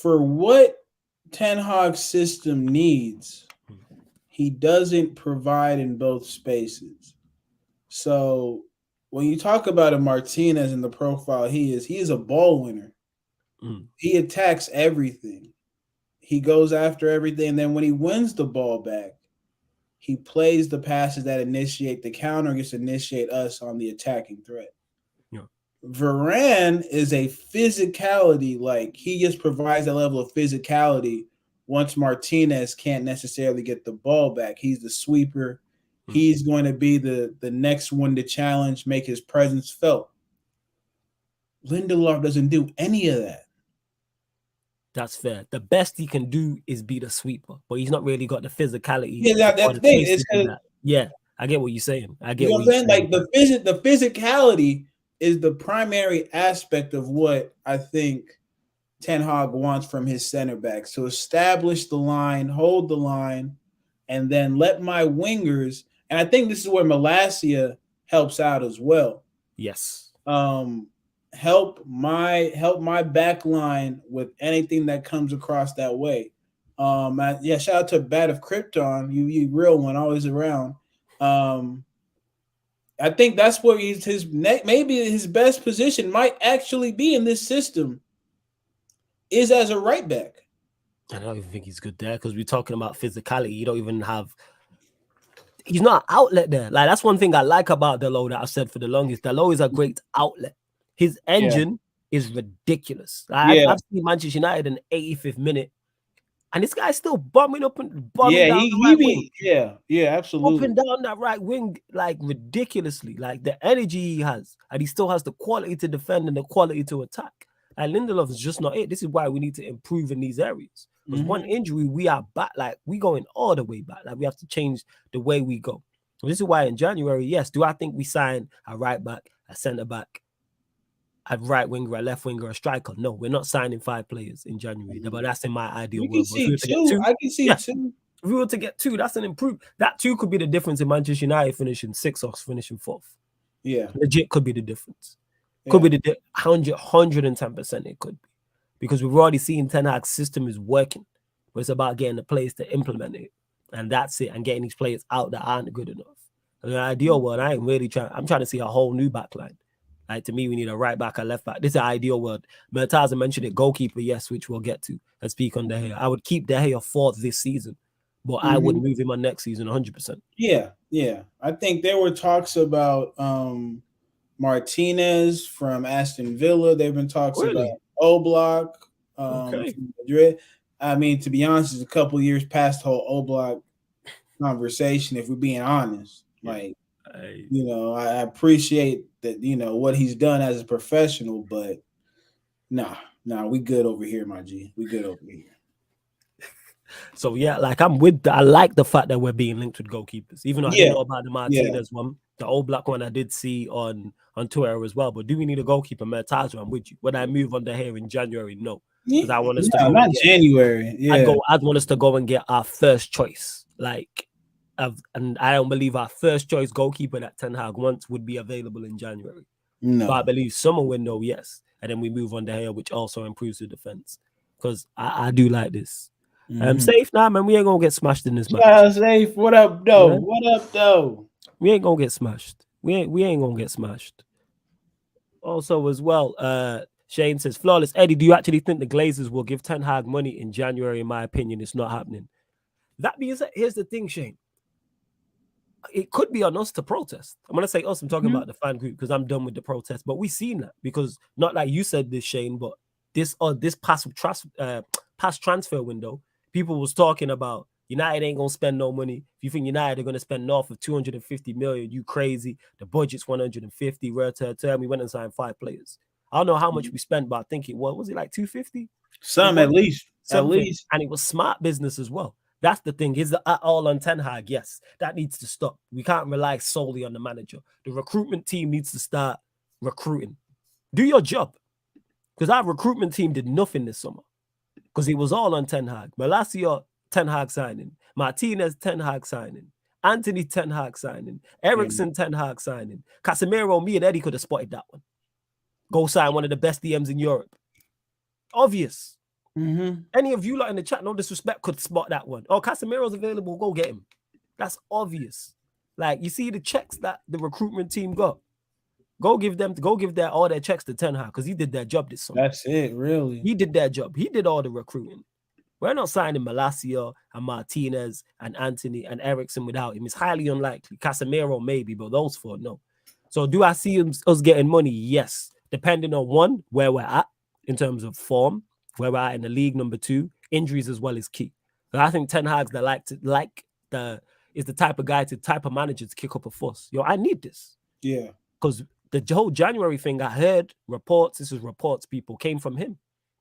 for what Ten Hag's system needs, he doesn't provide in both spaces. So when you talk about a Martinez and the profile he is a ball winner. He attacks everything. He goes after everything. And then when he wins the ball back, he plays the passes that initiate the counter, just initiate us on the attacking threat. Varane is a physicality, like he just provides a level of physicality once Martinez can't necessarily get the ball back. He's the sweeper. He's going to be the next one to challenge, make his presence felt. Lindelof doesn't do any of that. That's fair. The best he can do is be the sweeper, but he's not really got the physicality Yeah, now or that's the the thing. pace It's to do because that. Yeah, I get what you're saying. I you get know what what I'm you're saying. saying. Like the physicality is the primary aspect of what I think Ten Hag wants from his center backs to establish the line, hold the line, and then let my wingers. And I think this is where Malacia helps out as well. Yes. Um, help my back line with anything that comes across that way. Yeah, shout out to Bat of Krypton, you real one, always around. Um, I think that's where his neck, maybe his best position might actually be in this system is as a right back. I don't even think he's good there because we're talking about physicality. You don't even have. He's not an outlet there. Like that's one thing I like about Delo that I've said for the longest. Delo is a great outlet. His Yeah, engine is ridiculous. Like, I've yeah, seen Manchester United in the 85th minute, and this guy's still bombing yeah. down He the he right wing. be yeah, Up absolutely. and down that right wing like ridiculously, like the energy he has, and he still has the quality to defend and the quality to attack. And Lindelof is just not it. This is why we need to improve in these areas. Because one Hmm. injury, we are back, like we going all the way back. Like we have to change the way we go. So this is why in January, yes, do I think we sign a right back, a centre back, a right winger, a left winger, a striker? No, we're not signing 5 players in January. But that's in my ideal You can world. But if we see were to get two. two, I can see yeah, two. if we were to get two, that's an improvement. That two could be the difference in Manchester United finishing sixth or finishing fourth. Yeah, Legit could be the difference. Could yeah. be the 110%. It could be because we've already seen Ten Hag's system is working, but it's about getting the players to implement it, and that's it. And getting these players out that aren't good enough. In an ideal world, I ain't really trying. I'm trying to see a whole new backline. Like to me, we need a right back, a left back. This is an ideal world. Mertaza mentioned it. Goalkeeper, yes, which we'll get to and speak on De Gea. I would keep De Gea fourth this season, but I would Hmm. move him on next season 100%. Yeah, yeah. I think there were talks about Martinez from Aston Villa. There have been talks about Really? Oblak Okay. from Madrid. I mean, to be honest, it's a couple years past the whole Oblak conversation. If we're being honest, Yeah. like I appreciate that what he's done as a professional, but nah, we good over here, my G. We good over here. So yeah, like I like the fact that we're being linked with goalkeepers, even though I didn't Yeah, know about the yeah. Martinez one, the old black one I did see on Twitter as well. But do we need a goalkeeper? Mertazo, I'm with you. Would I move on to here in January? No, because I want us to No, go and not get. January. Yeah, I'd want us to go and get our first choice. And I don't believe our first choice goalkeeper that Ten Hag wants would be available in January. But I no. believe summer window, yes. And then we move on to here, which also improves the defense. Because I do like this. Mm-hmm. Safe now, man. We ain't gonna get smashed in this match. Shout out Safe. What up, though? Yeah, What up, though? we ain't gonna get smashed. We ain't gonna get smashed. Also, as well, Shane says, flawless. Eddie, do you actually think the Glazers will give Ten Hag money in January? In my opinion, it's not happening. That being said, here's the thing, Shane. It could be on us to protest. I'm gonna say us. I'm talking Mhm. about the fan group because I'm done with the protest. But we've seen that because not like you said this, Shane, but this past transfer window, people was talking about United ain't gonna spend no money. If you think United are gonna spend north of 250 million, you crazy. The budget's 150. We went and signed 5 players. I don't know how much we spent, but I think it was it like 250? It Some was at least, at something, least. and it was smart business as well. That's the thing. Is that all on Ten Hag? Yes, that needs to stop. We can't rely solely on the manager. The recruitment team needs to start recruiting. Do your job. Because our recruitment team did nothing this summer. Because it was all on Ten Hag. Malacia, Ten Hag signing. Martinez, Ten Hag signing. Anthony, Ten Hag signing. Yeah. Ericsson, Ten Hag signing. Casemiro, me and Eddie could have spotted that one. Go sign one of the best DMs in Europe. Obvious. Mm-hmm. Any of you lot in the chat, no disrespect, could spot that one. Oh, Casemiro's available, go get him. That's obvious. Like, you see the checks that the recruitment team got. Go give all their checks to Ten Hag because he did their job this summer. That's it, really. He did their job. He did all the recruiting. We're not signing Malacia and Martinez and Anthony and Ericsson without him. It's highly unlikely. Casemiro maybe, but those four, no. So do I see us getting money? Yes. Depending on one, where we're at in terms of form, where we're at in the league. Number two, injuries as well is key. But I think Ten Hag's is the type of guy type of manager to kick up a fuss. Yo, I need this. Yeah. Because the whole January thing, I heard reports. This is reports, people came from him.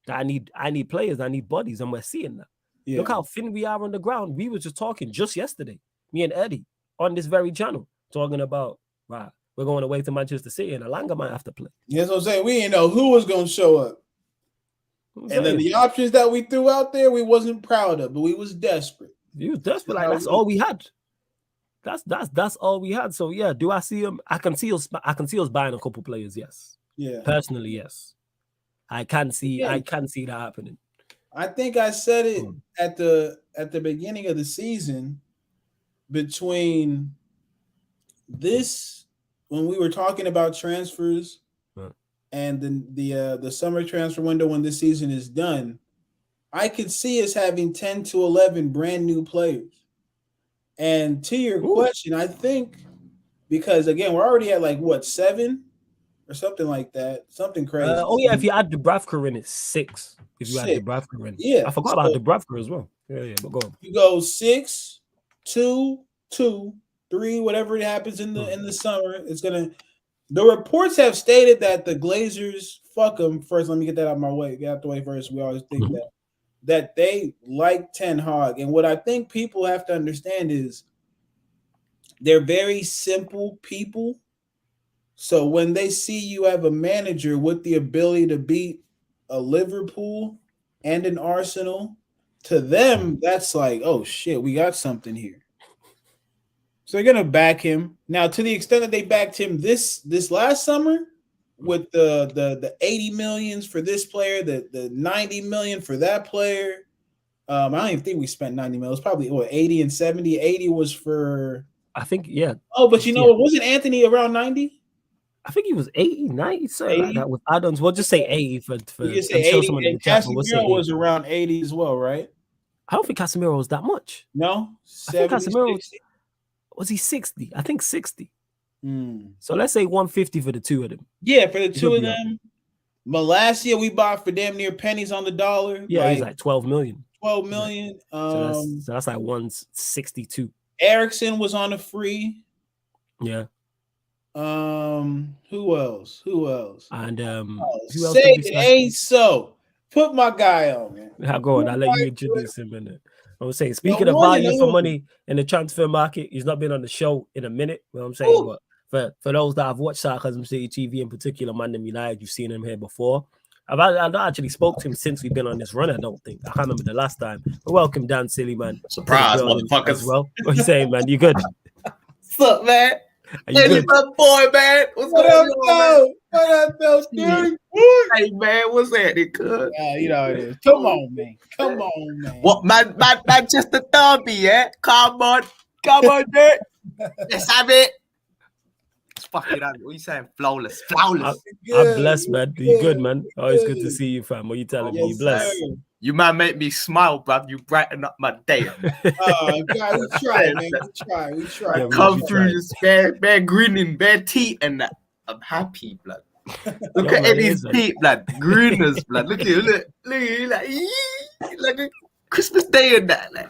That I need players, I need bodies, and we're seeing that. Yeah. Look how thin we are on the ground. We were just talking just yesterday, me and Eddie, on this very channel, talking about, right, we're going away to Manchester City, and Alanga might have to play. That's what I'm saying. We didn't know who was going to show up. And then the options that we threw out there, we wasn't proud of, but we was desperate. You was desperate. Like, that's all we had. That's all we had. So yeah, do I see him? I can see us buying a couple players. Yes. Yeah. Personally, yes. I can see that happening. I think I said it at the beginning of the season, between this, when we were talking about transfers, and then the summer transfer window when this season is done, I could see us having 10 to 11 brand new players. And to your question, I think, because again, we're already at like 7 or something like that, something crazy. If you add Dubravka in, it's 6. If you add Dubravka in, I forgot about Dubravka as well. Yeah, but go on. You go 6, 2, 2, 3, whatever it happens in the summer. It's gonna. The reports have stated that the Glazers, fuck them first. Let me get that out of my way. Get out the way first. We always think that they like Ten Hag, and what I think people have to understand is they're very simple people. So when they see you have a manager with the ability to beat a Liverpool and an Arsenal, to them that's like, oh shit, we got something here. So they're gonna back him. Now, to the extent that they backed him this last summer with the 80 millions for this player, the 90 million for that player. I don't even think we spent 90 million. It was probably 80 and 70. 80 was for, I think, yeah. Oh, but you know what? Wasn't Anthony around 90? I think he was 80, 90, something like that with add-ons. We'll just say 80 for you say 80, and Casemiro was around 80 as well, right? I don't think Casemiro was that much. No? 70, I think Casemiro was he 60? I think 60. So let's say 150 for the two of them. Yeah, for the two of them. Malacia, we bought for damn near pennies on the dollar. Yeah, he's like 12 million. 12 million. So that's like 162. Ericsson was on a free. Yeah. Who else? And who else? Say it ain't so. Put my guy on, man. I'll go on. I'll let you introduce him in it. I was saying, speaking of value for money in the transfer market, he's not been on the show in a minute. You know what I'm saying? But for those that have watched Sarcasm City TV in particular, ManDem United, you've seen him here before. I've not actually spoke to him since we've been on this run, I don't think. I can't remember the last time. But welcome, Dan Silly, man. Surprise, motherfuckers. As well. What you saying, man? You good? What's up, man? Hey, my boy, man. What's up, though? What up, though, dude? Hey, man, what's happening, cuz? Yeah, you know it is. Come on, man. What, Manchester Derby, yeah? Come on, dude. Let's have it. It's fucking up. What are you saying? Flawless. I'm blessed, man. You good, man? Always good to see you, fam. What you telling me? You blessed. Sir. You man make me smile, bruv. You brighten up my day. God, we try, man. We try. Yeah, Come through this bare grinning, bare teeth, and that. I'm happy, blood. Look at Eddie's teeth, blood. Grinners, blood. Look at you, look like a Christmas Day and that, like.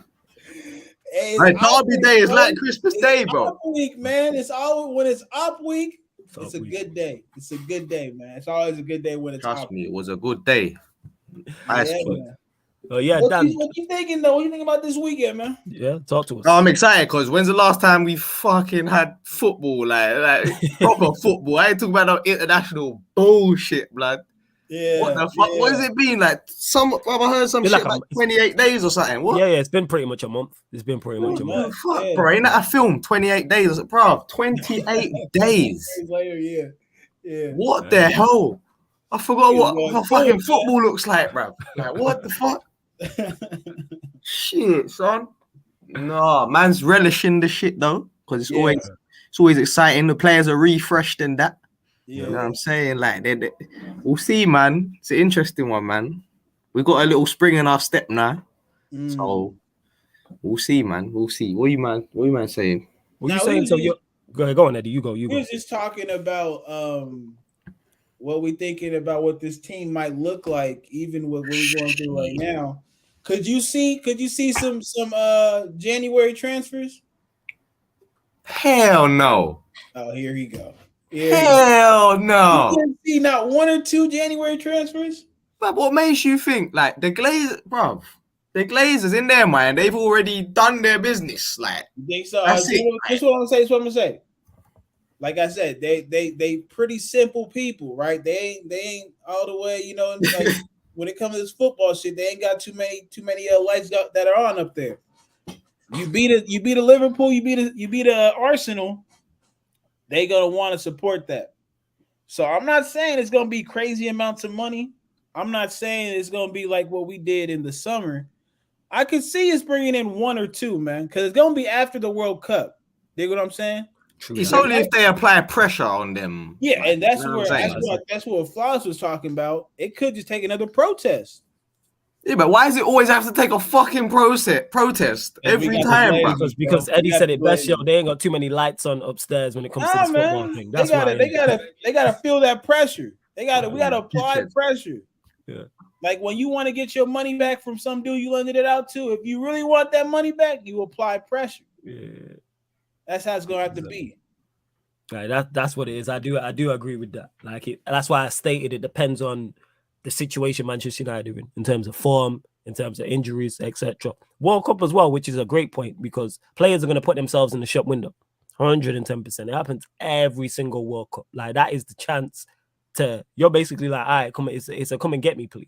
Hey, Derby Day is like Christmas Day, bro. Up week, man. It's always when it's up week. It's a good day. It's a good day, man. It's always a good day when it's Trust up. me, it was a good day. Nice. Oh yeah, Dan. What you thinking though? What you thinking about this weekend, man? Yeah, talk to us. I'm excited because when's the last time we fucking had football, like proper football? I ain't talking about no international bullshit, blood. Yeah. What the fuck? What has it been like? I heard some shit like 28 days or something. What? Yeah, it's been pretty much a month. It's been pretty much a month. Fuck, bro, ain't that a film? 28 days, bro. 28 days. Later, yeah. What the hell? I forgot what fucking football looks like, bro. Like, what the fuck? Shit, son. No, man's relishing the shit though, because it's always exciting. The players are refreshed and that. Yeah. You know what I'm saying? Like, we'll see, man. It's an interesting one, man. We got a little spring in our step now, so we'll see, man. We'll see. What you man saying? What you saying? So you go on, Eddie. You go. We was just talking about what we thinking about what this team might look like, even with what we're going through right now. Could you see some January transfers? Hell no. Oh, here he go. Hell Hell no. You didn't see not one or two January transfers? But what makes you think like the Glazers in their mind, they've already done their business. Like, you think so? That's This it, is what I'm saying. This is what I'm gonna say. Like I said, they pretty simple people, right? They ain't all the way, you know. Like when it comes to this football shit, they ain't got too many lights that are on up there. You beat a Liverpool, you beat a Arsenal. They gonna want to support that. So I'm not saying it's gonna be crazy amounts of money. I'm not saying it's gonna be like what we did in the summer. I could see us bringing in one or two, man, because it's gonna be after the World Cup. Dig what I'm saying? It's only if they apply pressure on them. Yeah, like, and that's you know where that's what Floss was talking about. It could just take another protest. Yeah, but why does it always have to take a fucking protest every time? Because Eddie said it best, yo. They ain't got too many lights on upstairs when it comes to this football thing. That's why they gotta feel that pressure. We gotta apply pressure. Yeah. Like when you want to get your money back from some dude you lended it out to, if you really want that money back, you apply pressure. Yeah. That's how it's gonna have to be. Right, that's what it is. I do agree with that. Like that's why I stated it depends on the situation Manchester United are in terms of form, in terms of injuries, etc. World Cup as well, which is a great point because players are going to put themselves in the shop window. 110%. It happens every single World Cup. Like that is the chance to you're basically like, all right, come it's a come and get me plea.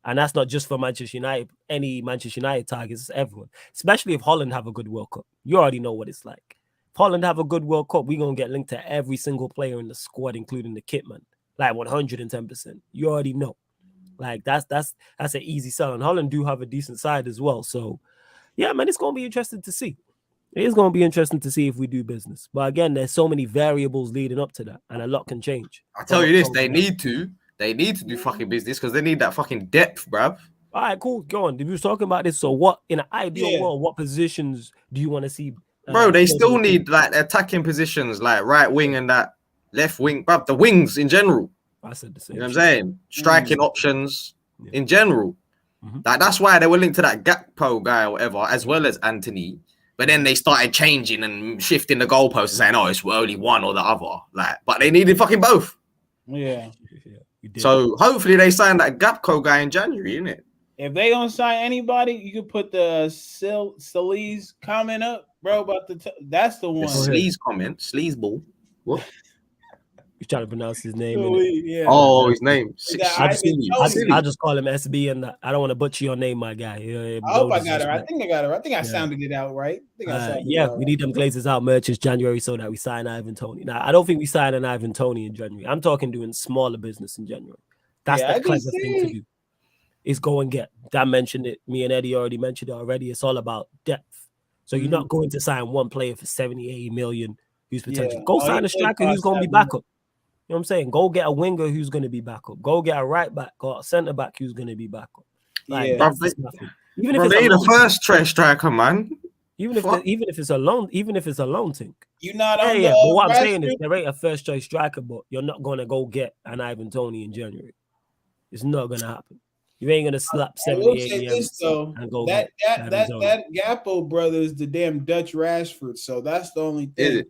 And that's not just for Manchester United, any Manchester United targets, it's everyone. Especially if Haaland have a good World Cup. You already know what it's like. If Haaland have a good World Cup, we're going to get linked to every single player in the squad, including the kitman. Like 110%. You already know. Like that's an easy sell. And Haaland do have a decent side as well. So yeah, man, it's going to be interesting to see. It is going to be interesting to see if we do business. But again, there's so many variables leading up to that, and a lot can change. I tell you this, they need to do fucking business because they need that fucking depth, bruv. All right, cool. Go on. We were talking about this. So what, in an ideal world, what positions do you want to see? Bro, they still need like attacking positions, like right wing and that left wing, bruv. The wings in general. I said the same. You know what I'm saying? Striking options in general. Like that's why they were linked to that Gakpo guy or whatever, as well as Anthony. But then they started changing and shifting the goalposts and saying, "Oh, it's only one or the other." Like, but they needed fucking both. Yeah. So hopefully they signed that Gakpo guy in January, innit? If they don't sign anybody, you could put the Sleaze comment up, bro. About that's the one. The Sleaze comment, Sleaze ball. What? You're trying to pronounce his name. Yeah. Oh, his name. I just call him SB, and I don't want to butcher your name, my guy. I hope I got it. I think I got it. I think I sounded it out right. We need them Glazers out merchants January so that we sign Ivan Toney. Now, I don't think we sign an Ivan Toney in January. I'm talking doing smaller business in January. That's the clever thing to do. Is go and get. That mentioned it. Me and Eddie already mentioned it already. It's all about depth. So you're not going to sign one player for 70, 80 million who's potential. Go sign a striker who's going to be backup. You know what I'm saying? Go get a winger who's going to be backup. Go get a right back or a centre back who's going to be backup. Like that's nothing. Even if it's the first trash striker, man. Even if it's a loan thing. You're not on the but what I'm saying is there ain't a first choice striker, but you're not going to go get an Ivan Toney in January. It's not going to happen. You ain't gonna slap 78 and go that Gakpo brother is the damn Dutch Rashford, so that's the only thing. Did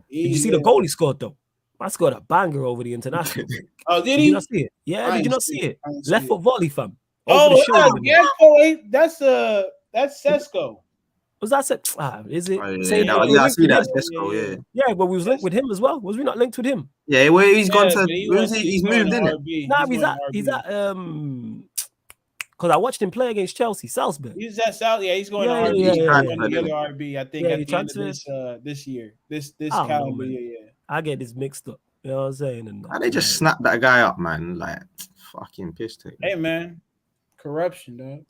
you see the goal he scored though? I scored a banger over the international. Oh, did he? Did you not see it? Yeah, did you not see it? Left foot volley, fam. Gakpo ain't that's Sesko. Was that set? Is it? I see that Sesko, yeah, but we was linked with him as well. Was we not linked with him? Yeah, well, he's gone to. He's moved in it. Nah, he's at because I watched him play against Chelsea, Salzburg. He's at South. Yeah, he's going to RB. He's going to the other RB. I think at the end of this year, this calendar year. Yeah, I get this mixed up. You know what I'm saying? And they just snapped that guy up, man. Like fucking piss take. Hey, man, corruption, dog.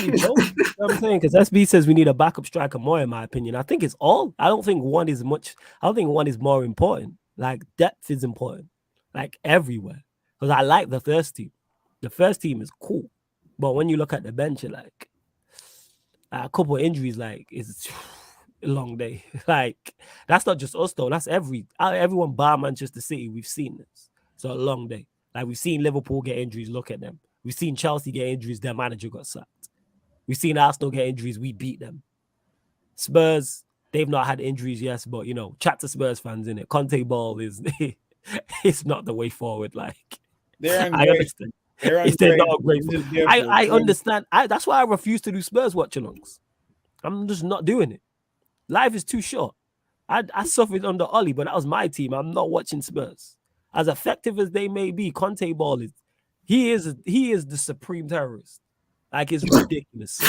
You know what I'm saying? Because SB says we need a backup striker more, in my opinion. I think it's all. I don't think one is much. I don't think one is more important. Like depth is important, like everywhere. Because I like the first team. The first team is cool. But when you look at the bench, you're like a couple of injuries, like it's a long day. Like that's not just us though. That's everyone bar Manchester City. We've seen this. It's a long day. Like we've seen Liverpool get injuries. Look at them. We've seen Chelsea get injuries. Their manager got sacked. We've seen Arsenal get injuries. We beat them. Spurs, they've not had injuries, yes, but chat to Spurs fans in it. Conte ball is it's not the way forward. Like, They're I understand. If they're not grateful, I understand. That's why I refuse to do Spurs watch-alongs. I'm just not doing it. Life is too short. I suffered under Ollie, but that was my team. I'm not watching Spurs. As effective as they may be, Conte ball is he is the supreme terrorist. Like, it's ridiculous.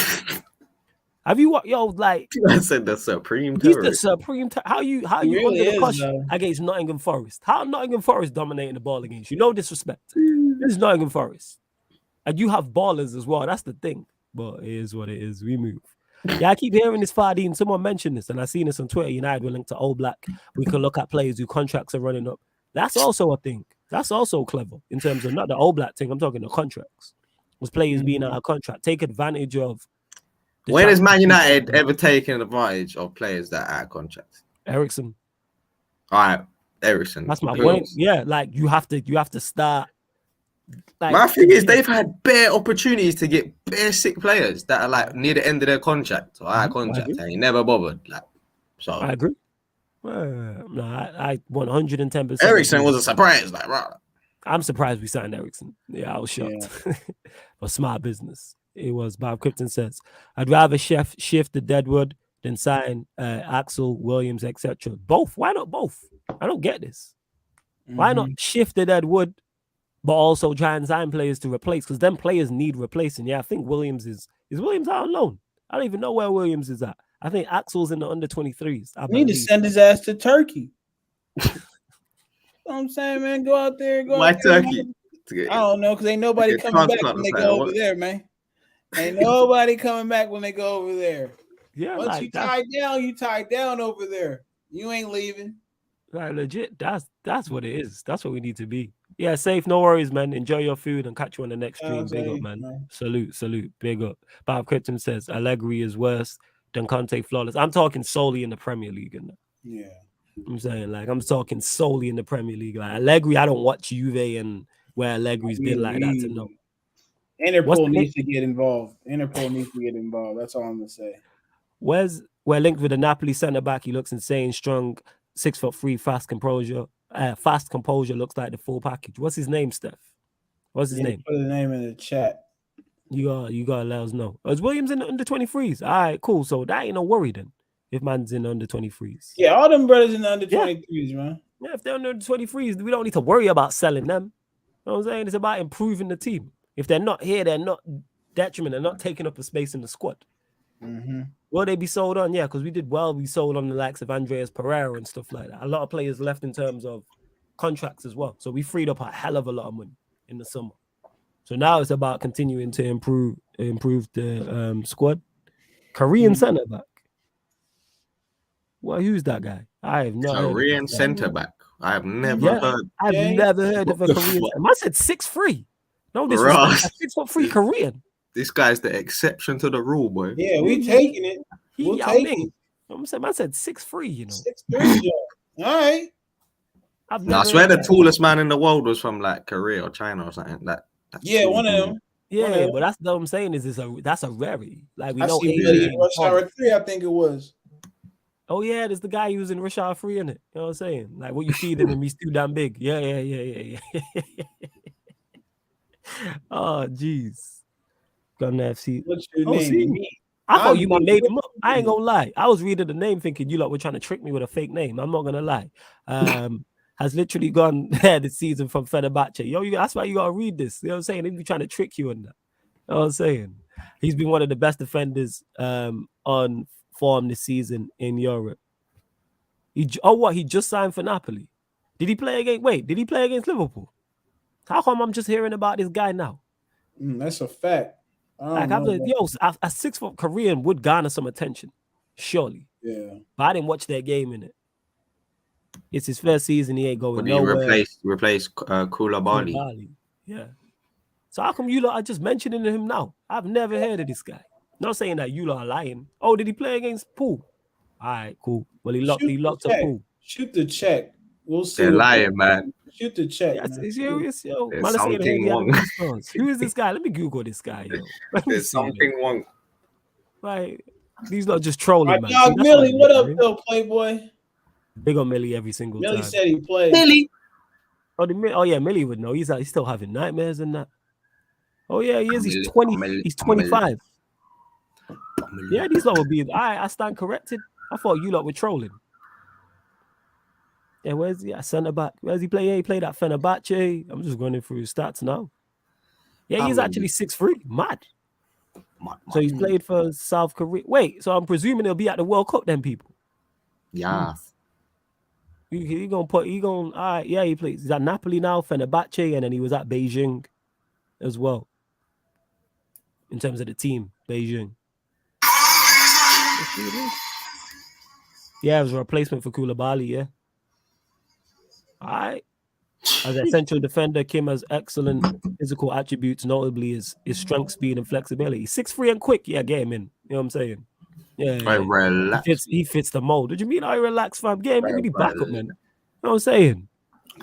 Have you like I said the supreme he's terrorist. the supreme how you really under the is, cosh though. against Nottingham Forest? How Nottingham Forest dominating the ball against you? No disrespect. This is Nottingham Forest. And you have ballers as well. That's the thing. But it is what it is. We move. Yeah, I keep hearing this Fardine. Someone mentioned this, and I seen this on Twitter. United were linked to All Black. We can look at players whose contracts are running up. That's also a thing. That's also clever in terms of not the All Black thing. I'm talking the contracts. Was players being out of contract. Take advantage of. When has Man United ever taken advantage of players that are out of contract? Eriksen. All right, Eriksen. That's my point. Yeah, like you have to start. Like, my thing is, they've had bare opportunities to get bare sick players that are like near the end of their contract or out of contract, and he never bothered. Like, so I agree. No, I 110%. Eriksen was a surprise. Like, right. I'm surprised we signed Eriksen. Yeah, I was shocked. Yeah. But smart business. It was. Bob Krypton says, I'd rather shift the Deadwood than sign Axel, Williams, etc. Both. Why not both? I don't get this. Why not shift the Deadwood, but also try and sign players to replace? Because them players need replacing. Yeah, I think Williams is Williams out on loan. I don't even know where Williams is at. I think Axel's in the under 23s. I need to send his ass to Turkey. You know what I'm saying, man? Go out there. Why Turkey? I don't know, because ain't nobody coming back when they go over there, man. Ain't nobody coming back when they go over there. Yeah, once you tied down over there. You ain't leaving. Right, legit. That's what it is. That's what we need to be. Yeah, safe. No worries, man. Enjoy your food and catch you on the next stream. Big up, man. Salute. Big up. Bob Krypton says Allegri is worse than Conte flawless. I'm talking solely in the Premier League. Yeah. I'm saying, like, I'm talking solely in the Premier League. Like, Allegri, I don't watch Juve and where Allegri's been like that to know. Interpol needs to get involved. That's all I'm gonna say. We're linked with a Napoli centre back. He looks insane, strong, 6'3", fast composure. Fast composure looks like the full package. What's his name, Steph? What's his name? Put the name in the chat. You gotta let us know. Is Williams in the under 23s? All right, cool. So that ain't no worry then. If man's in the under 23s. Yeah, all them brothers in the under 23s, man. Yeah, if they're under 23s, we don't need to worry about selling them. You know what I'm saying? It's about improving the team. If they're not here, they're not detriment. They're not taking up a space in the squad. Will they be sold on? Yeah, because we did well. We sold on the likes of Andreas Pereira and stuff like that. A lot of players left in terms of contracts as well. So we freed up a hell of a lot of money in the summer. So now it's about continuing to improve the squad. Korean centre back. Well, who's that guy? I have no Korean centre back. I have never heard. I've never heard of a Korean. I said 6'3". No disrespect. 6'3" Korean. This guy's the exception to the rule, boy. Yeah, we taking it. We'll take it. I'm saying, I said 6'3", you know. 6'3", yeah. All right. I swear the tallest man in the world was from like Korea or China or something. One of them. Yeah, but that's what I'm saying is that's a rarity. Like we know Rush Hour 3, I think it was. Oh yeah, there's the guy who's in Rush Hour 3, innit? You know what I'm saying? Like what you feeding him, he's too damn big. Yeah. Oh jeez. Gun FC. What's your name? I thought you made him up. I ain't gonna lie. I was reading the name thinking you lot were trying to trick me with a fake name. I'm not gonna lie. Has literally gone there this season from Fenerbahce. Yo, that's why you gotta read this. You know what I'm saying? They'd be trying to trick you in that. You know what I'm saying? He's been one of the best defenders on form this season in Europe. He just signed for Napoli. Did he play against Liverpool? How come I'm just hearing about this guy now? That's a fact. Like a 6 foot Korean would garner some attention, surely. Yeah. But I didn't watch their game in it. It's his first season. He ain't going nowhere. Replace Koulibaly. Yeah. So how come you lot are just mentioning him now? I've never heard of this guy. Not saying that you lot are lying. Oh, did he play against Poole? All right, cool. Well, he locked up Poole. Shoot the check. We'll see. They're lying, man. Shoot the check. Yeah, it's serious, yo. There's something wrong. Who is this guy? Let me Google this guy, yo. There's something wrong. Like, these not just trolling, man. Dog Millie, what up, though, Playboy? Big on Millie every single time. Millie said he played. Millie. Oh yeah, Millie would know. He's still having nightmares and that. Oh yeah, he is. He's Millie, 20. Millie, He's Millie. 25. Yeah, these lot will be. I stand corrected. I thought you lot were trolling. Yeah, where's he at? Centre back. Where's he play? Yeah, he played at Fenerbahce. I'm just going through his stats now. Yeah, he's actually 6'3". Mad. So he's played for South Korea. Wait, so I'm presuming he'll be at the World Cup then, people. Yeah. He gonna put. All right. Yeah, he plays. He's at Napoli now, Fenerbahce, and then he was at Beijing as well. In terms of the team, Beijing. Yeah, it was a replacement for Koulibaly. Yeah. All right. As a central defender, Kim has excellent physical attributes, notably his strength, speed, and flexibility. 6'3" and quick. Yeah, get him in. You know what I'm saying? Yeah. Relax. He fits the mold. What do you mean I relax, fam? Get him. Give me the backup, man. You know what I'm saying?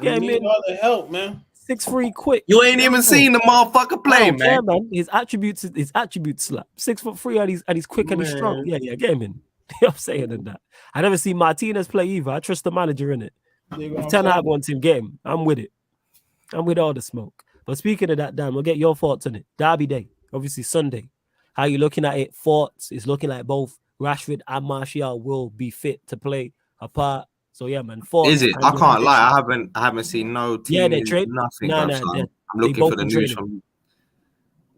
Get him in. All the help, man. 6'3" quick. You ain't even seen the motherfucker play, man. Yeah, man. His attributes slap. 6'3" and he's quick and he's strong. Yeah, get him in. You know what I'm saying in that. I never see Martinez play either. I trust the manager in it. If Ten Hag wants him, get him. I'm with it. I'm with all the smoke. But speaking of that, Dan, we'll get your thoughts on it. Derby day, obviously Sunday. How you looking at it? Thoughts? It's looking like both Rashford and Martial will be fit to play apart. So yeah, man. Thoughts? Is it? I can't lie. I haven't seen no team. Yeah, they train. Nothing. Nah, So I'm looking for the news from.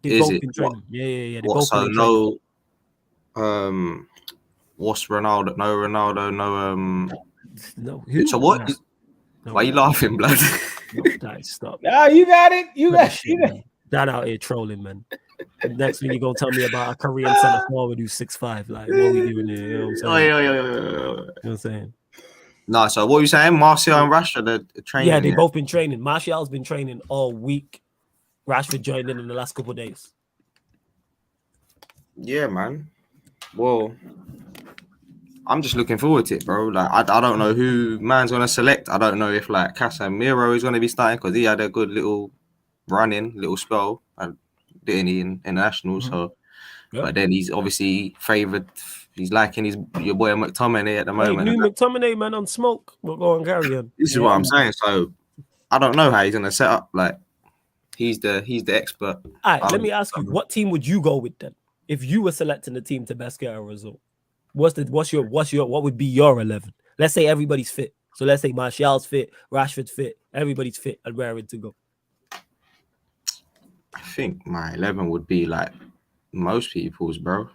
They've both been training. Yeah. They both so no. What's Ronaldo? No Ronaldo. No. So what? Why are you laughing, blood? Stop. No, you got it. You got it. That out here trolling, man. Next thing you gonna tell me about a Korean center forward who's 6'5". Like, what are we doing here? You know what I'm saying? You know what I'm saying? No, so what are you saying? Martial and Rashford are training? Yeah, they've both been training. Martial's been training all week. Rashford joined in the last couple of days. Yeah, man. Well, I'm just looking forward to it, bro. Like, I don't know who man's gonna select. I don't know if like Casemiro is gonna be starting because he had a good little little spell, didn't he, in international? Mm-hmm. So, but then he's obviously favoured. He's liking your boy McTominay at the moment. New McTominay, man, on smoke. We'll go on carry on. This is what I'm saying. So, I don't know how he's gonna set up. Like, he's the expert. All right, let me ask you, what team would you go with then if you were selecting the team to best get a result? What would be your 11? Let's say everybody's fit. So let's say Martial's fit, Rashford's fit, everybody's fit and raring to go. I think my 11 would be like most people's, bro.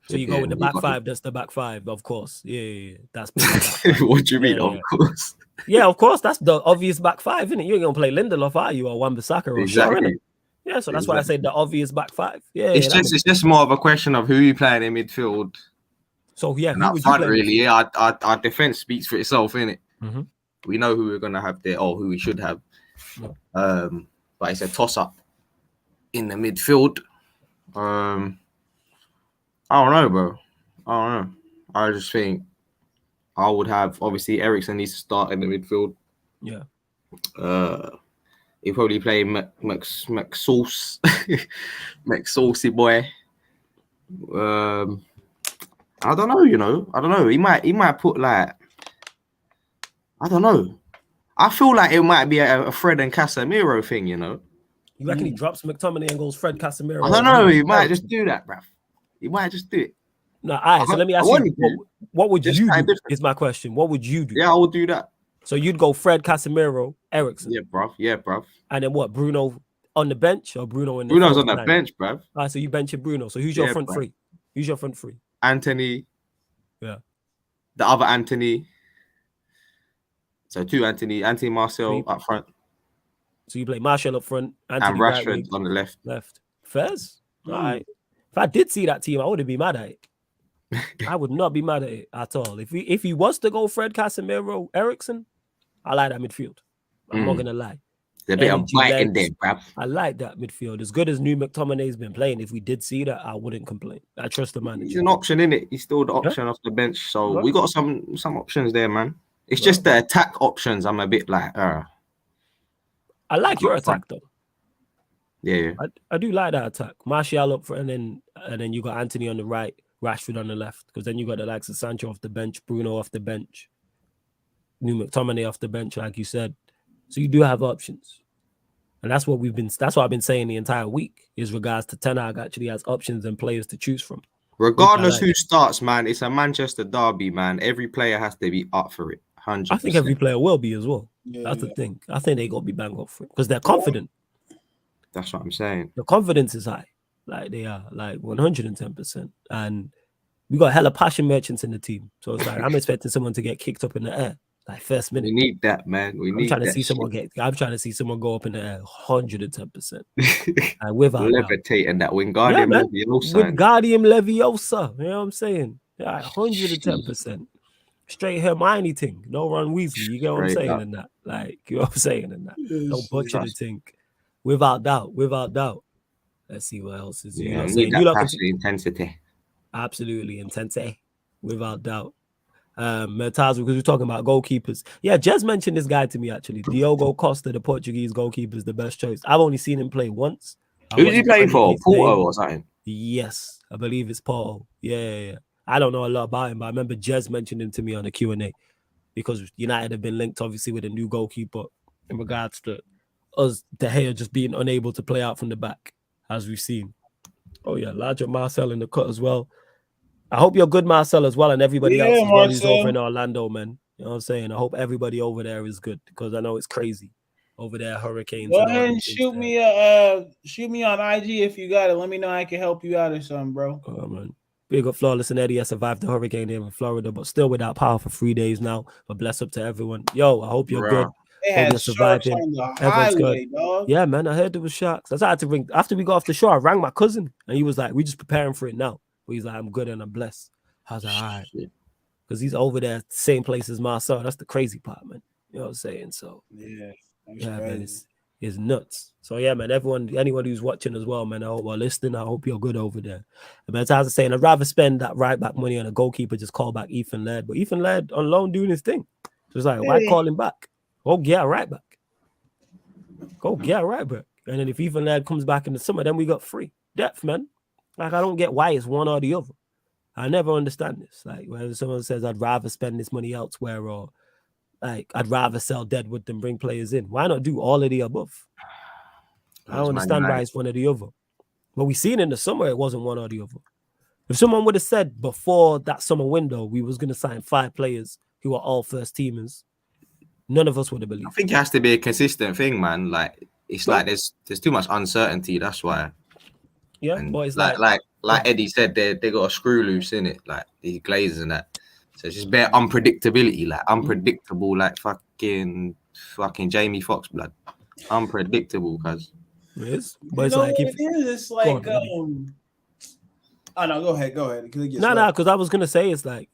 So you go with the back five. That's the back five, of course. Yeah. That's what do you mean, of course? Yeah, of course. That's the obvious back five, isn't it? You ain't gonna play Lindelof, are you, or Wan-Bissaka or exactly. Shaw, innit? Yeah, so that's why I say the obvious back five. Yeah, it's just more of a question of who you playing in midfield. So yeah, who would front, really? Yeah, our defense speaks for itself, innit? Mm-hmm. We know who we're gonna have there, or who we should have. Yeah. But it's a toss-up in the midfield. I don't know, bro. I don't know. I just think I would have obviously Eriksen needs to start in the midfield. Yeah. He'll probably play McSauce, McSaucy boy. I don't know, I don't know. He might put like, I don't know. I feel like it might be a Fred and Casemiro thing, You reckon he drops McTominay and goes Fred Casemiro? I don't know. He might just do that, bruv. He might just do it. No, all right. So let me ask you, what would you do? Is my question. What would you do? Yeah, I would do that. So you'd go Fred, Casemiro, Eriksen. Yeah, bruv. And then what? Bruno on the bench or Bruno in the Bruno's on the bench, bruv. All right, so you benching Bruno. So who's your front three? Who's your front three? Anthony. Yeah. The other Anthony. So two Anthony Martial up front. So you play Martial up front, Anthony and Rashford on the left. Fairs. All right. If I did see that team, I wouldn't be mad at it. I would not be mad at it at all. If he was to go Fred, Casemiro, Eriksen, I like that midfield. I'm not gonna lie. There's a bit of bite in there, bruv. I like that midfield. As good as new McTominay's been playing, if we did see that, I wouldn't complain. I trust the manager. He's an option, innit? He's still the option off the bench. So we got some options there, man. It's just the attack options. I'm a bit like, I like your attack though. Yeah. I do like that attack. Martial up front, and then you got Anthony on the right, Rashford on the left, because then you got the likes of Sancho off the bench, Bruno off the bench, new McTominay off the bench, like you said. So you do have options. And that's what I've been saying the entire week, is regards to Ten Hag actually has options and players to choose from. Regardless who starts, man, it's a Manchester derby, man. Every player has to be up for it. 100%. I think every player will be as well. That's the thing. I think they gonna be bang up for it because they're confident. That's what I'm saying. The confidence is high. Like they are, like 110%. And we got hella passion merchants in the team. So it's like I'm expecting someone to get kicked up in the air. Like first minute. We need that, man. I'm trying to see someone go up in the air 110%. And without levitating that Wingardium Leviosa. Wingardium Leviosa. You know what I'm saying? Yeah, 110%. Straight Hermione thing. No Ron Weasley. You get what I'm saying in that? Like, you know what I'm saying in that? Don't butcher the thing. Without doubt. Let's see what else is. Yeah, you need that passion intensity. Absolutely, intensity. Without doubt. Mertaz, because we're talking about goalkeepers. Yeah, Jez mentioned this guy to me actually. Diogo Costa, the Portuguese goalkeeper, is the best choice. I've only seen him play once. Who's he playing for? Porto or something? Yes, I believe it's Porto. Yeah. I don't know a lot about him, but I remember Jez mentioned him to me on the Q&A because United have been linked obviously with a new goalkeeper in regards to us, De Gea just being unable to play out from the back, as we've seen. Oh yeah, larger Marcel in the cut as well. I hope you're good, Marcel, as well, and everybody else as well who's over in Orlando, man. You know what I'm saying? I hope everybody over there is good because I know it's crazy over there. Hurricanes. Go ahead and shoot me on IG if you got it. Let me know I can help you out or something, bro. Oh man, big up Flawless and Eddie. I survived the hurricane here in Florida, but still without power for 3 days now. But bless up to everyone. Yo, I hope you're good. They had sharks on the highway, dog. Yeah, man, I heard there was sharks. That's why I had to ring. After we got off the shore, I rang my cousin, and he was like, "We just preparing for it now." But he's like, "I'm good and I'm blessed." I was like, "All right," because he's over there, same place as Marcel. That's the crazy part, man. You know what I'm saying? So yeah, man, it's nuts. So yeah, man, anyone who's watching as well, man, I hope listening. I hope you're good over there. And as I was saying, I'd rather spend that right back money on a goalkeeper, just call back Ethan Laird. But Ethan Laird on loan doing his thing. So it's like, why call him back? Go get right back. And then if Ethan Laird comes back in the summer, then we got free depth, man. Like I don't get why it's one or the other. I never understand this. Like when someone says I'd rather spend this money elsewhere, or like I'd rather sell Deadwood than bring players in. Why not do all of the above? I don't understand why it's one or the other. But we seen in the summer it wasn't one or the other. If someone would have said before that summer window we was gonna sign 5 players who are all first teamers, none of us would have believed. I think it has to be a consistent thing, man. Like it's like there's too much uncertainty. That's why. Yeah, and but it's like Eddie said, they got a screw loose in it, like these glazes and that. So it's just bare unpredictability, like unpredictable, like fucking Jamie Foxx blood, unpredictable. Cause it is, but it's like it's like oh no, go ahead. No, because I was gonna say it's like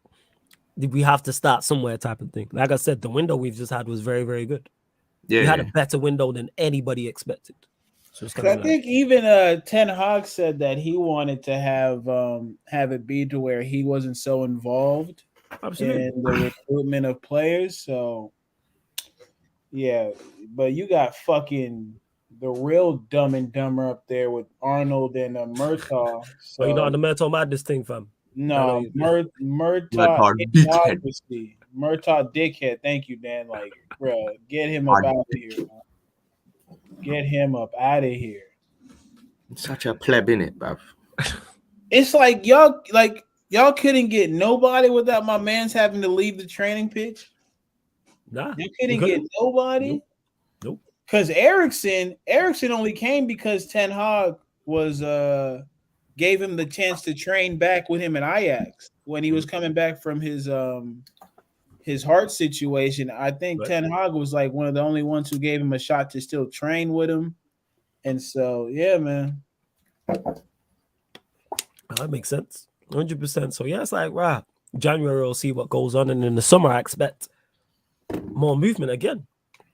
we have to start somewhere type of thing. Like I said, the window we've just had was very, very good. Yeah, we had a better window than anybody expected. So I think even Ten Hag said that he wanted to have it be to where he wasn't so involved in the recruitment of players. So yeah, but you got fucking the real Dumb and Dumber up there with Arnold and Murtaugh. So you know how the Murtaugh Madness thing, fam. No, Murtaugh dickhead. Thank you, Dan. Like, bro, get him up out of here. Man. Get him up out of here. Such a pleb, innit, bruv? It's like y'all couldn't get nobody without my man's having to leave the training pitch. Nah, you couldn't get nobody. Nope. Because Eriksson only came because Ten Hag was gave him the chance to train back with him at Ajax when he was coming back from his heart situation. I think Ten Hag was like one of the only ones who gave him a shot to still train with him. And so, yeah, man. That makes sense. 100%. So, yeah, it's like, right, January we'll see what goes on. And in the summer, I expect more movement again.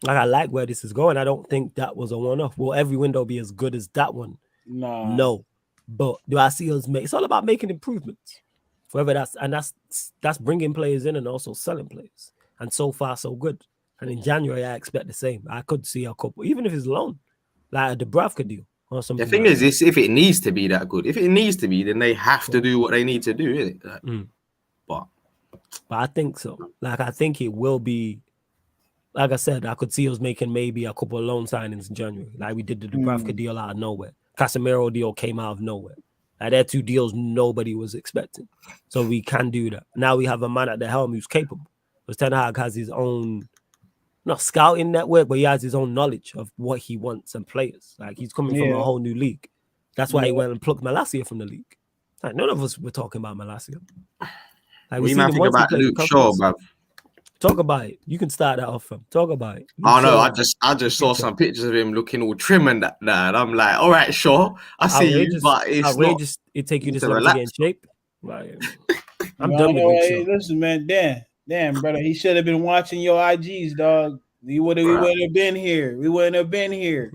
Like, I like where this is going. I don't think that was a one-off. Will every window be as good as that one? No. But do I see us make? It's all about making improvements. Whether that's bringing players in and also selling players. And so far, so good. And in January, I expect the same. I could see a couple, even if it's loan, like a Dubravka deal or something. The thing is, if it needs to be that good, if it needs to be, then they have to do what they need to do, isn't it? But I think so. Like, I think it will be like I said, I could see us making maybe a couple of loan signings in January. Like we did the Dubravka deal out of nowhere. Casemiro deal came out of nowhere. Like they're two deals nobody was expecting. So we can do that. Now we have a man at the helm who's capable. Because Ten Hag has his own, not scouting network, but he has his own knowledge of what he wants and players. Like he's coming from a whole new league. That's why he went and plucked Malacia from the league. Like none of us were talking about Malacia. Like we might think about Luke Shaw, bruv. Talk about it. You can start that off from. Talk about it. Oh no, I just saw some pictures of him looking all trim and that. And I'm like, all right, Shaw, I see you, but it's outrageous. It take you this long to get in shape. Like, I'm done with Luke Shaw. Listen, man, damn, brother, he should have been watching your IGs, dog. We wouldn't have been here. We wouldn't have been here.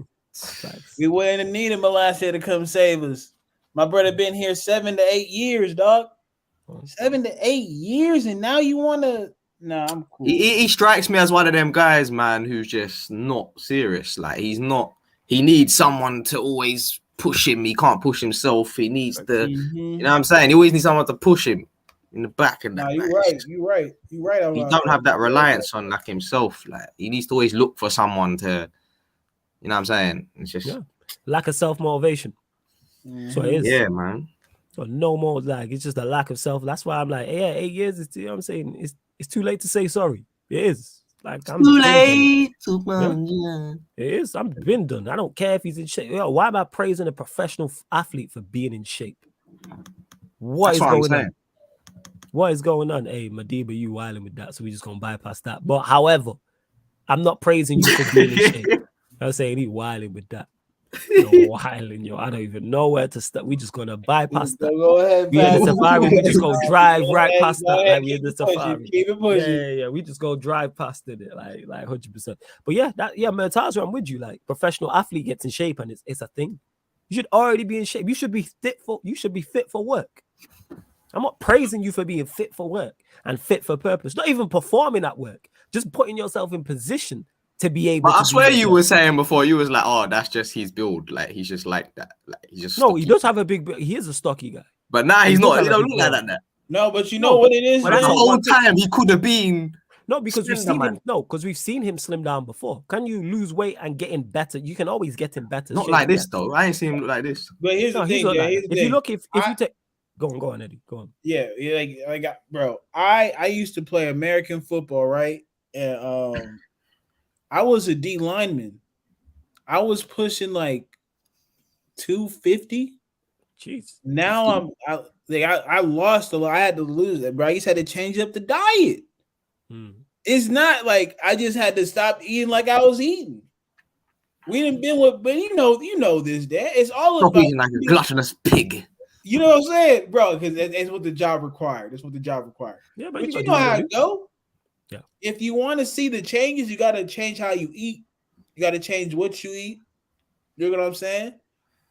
We wouldn't have needed Malacia to come save us. My brother been here 7 to 8 years, dog. 7 to 8 years, and now you want to. No, I'm cool. He strikes me as one of them guys, man, who's just not serious. Like he's not. He needs someone to always push him. He can't push himself. He needs the. You know what I'm saying? He always needs someone to push him in the back and that. No, you're right. You're right. He don't have that reliance on like himself. Like he needs to always look for someone to. You know what I'm saying? It's just lack of self-motivation. So it is. Yeah, man. So no more like it's just a lack of self. That's why I'm like, 8 years. You know what I'm saying? It's too late to say sorry. It is. Like I'm too late to It is. I'm been done. I don't care if he's in shape. Yo, why am I praising a professional athlete for being in shape? What is going on? What is going on? Hey, Madiba, you wilding with that, so we just gonna bypass that. But however, I'm not praising you for being in shape. I'm saying he wilding with that. You're wilding, yo. I don't even know where to start. We just gonna bypass that. Go ahead, we in the safari. We just go drive right past that. Like we in the safari. Keep it pushing. Yeah. We just go drive past it, like 100%. But Murtaza, I'm with you. Like professional athlete gets in shape, and it's a thing. You should already be in shape. You should be fit for work. I'm not praising you for being fit for work and fit for purpose. Not even performing at work. Just putting yourself in position to be able. But I swear you were saying before, you was like, oh, that's just his build. Like he's just like that. Like he's just no, he does have a big build. He is a stocky guy. But now he's not. He don't look like that. No, but you know what it is. But that's the whole time he could have been. No, because we've seen him. No, because we've sseen him slim down before. Can you lose weight and get in better? You can always get in better. Not like this though. I ain't seen him look like this. But here's the thing. If you look, if you take. Go on, Eddie. Go on. Yeah, bro. I used to play American football, right? And I was a D lineman. I was pushing like 250. Jeez. Now I lost a lot. I had to lose it, bro. I just had to change up the diet. It's not like I just had to stop eating like I was eating. We didn't been with, but you know this, Dad. It's all Stop about eating like a gluttonous pig. You know what I'm saying, bro? Because that's what the job required. That's what the job required. Yeah, but you know how it go. Yeah. If you want to see the changes, you got to change how you eat. You got to change what you eat. You know what I'm saying?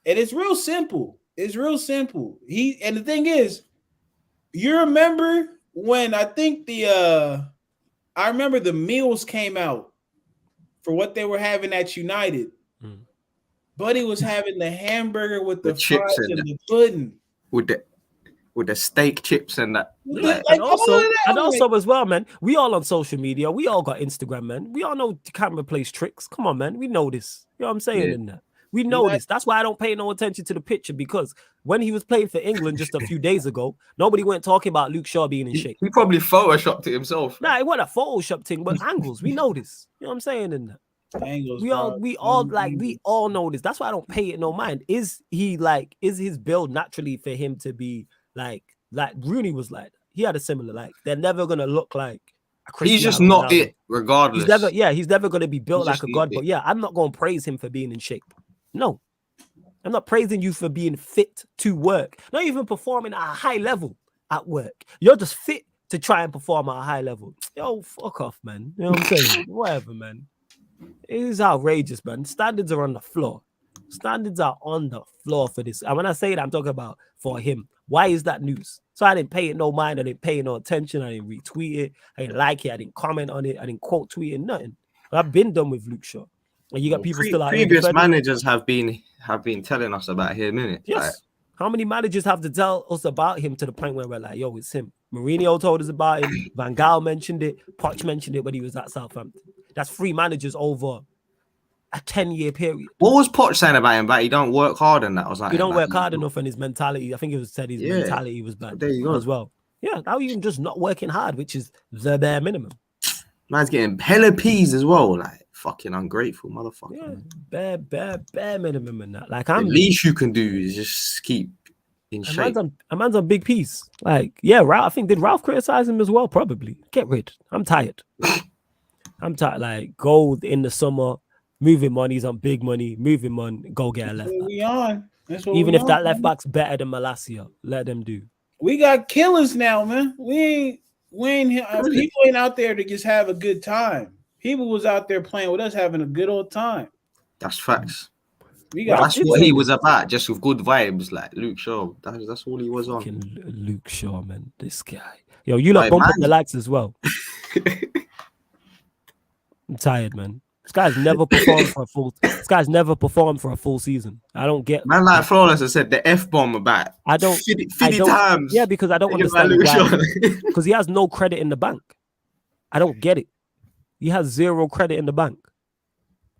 And it's real simple. It's real simple. And the thing is, you remember when I think I remember the meals came out for what they were having at United. Buddy was having the hamburger with the chips and the pudding. With the steak chips and that. And also as well, man, we all on social media. We all got Instagram, man. We all know the camera plays tricks. Come on, man. We know this. You know what I'm saying in that? We know this. That's why I don't pay no attention to the picture, because when he was playing for England just a few days ago, nobody went talking about Luke Shaw being in shape. He probably photoshopped it himself. Nah, it wasn't a Photoshop thing, but angles. We know this. You know what I'm saying in that? Angles, we all know this. That's why I don't pay it no mind. Is his build naturally for him to be like Rooney was like? He had a similar, like, they're never gonna look like a Cristiano He's just not it, regardless. He's never gonna be built like a god. But yeah, I'm not gonna praise him for being in shape. No, I'm not praising you for being fit to work. Not even performing at a high level at work. You're just fit to try and perform at a high level. Yo, fuck off, man. You know what I'm saying? Whatever, man. It is outrageous, man. Standards are on the floor. Standards are on the floor for this. And when I say that, I'm talking about for him. Why is that news? So I didn't pay it no mind. I didn't pay it no attention. I didn't retweet it. I didn't like it. I didn't comment on it. I didn't quote tweet it. Nothing. I've been done with Luke Shaw. And you got people still out. Previous managers have been telling us about him, innit? Yes. Like, how many managers have to tell us about him to the point where we're like, yo, it's him? Mourinho told us about him. Van Gaal mentioned it. Poch mentioned it when he was at Southampton. That's 3 managers over a 10-year period. What was Poch saying about him? Like he don't work hard and that was like he don't work hard enough, and his mentality. I think it was said his mentality was bad there you go. as well. Yeah, now you're just not working hard, which is the bare minimum. Man's getting hella peas as well. Like fucking ungrateful motherfucker. Yeah, bare minimum and that. Like the least you can do is just keep in shape. A man's on big piece. Like, yeah, I think did Ralph criticize him as well? Probably. Get rid. I'm tired. I'm tired. Like, gold in the summer. Moving money's on big money. Moving on. Go get a left back. We on. That's what even we if on, that left man. back's better than Malacia, let them do. We got killers now, man. We ain't people ain't out there to just have a good time. People was out there playing with us, having a good old time. That's facts. That's what he was about, just with good vibes, like Luke Shaw. That's all he was on. Luke Shaw, man, this guy. Yo, you lot bump up the likes as well. I'm tired, man. This guy's never performed for a full. This guy's never performed for a full season. I don't get. Man, like Flawless has said the F-bomb about. I don't. 50 times. Yeah, because I don't understand why. Because he has no credit in the bank. I don't get it. He has 0 credit in the bank.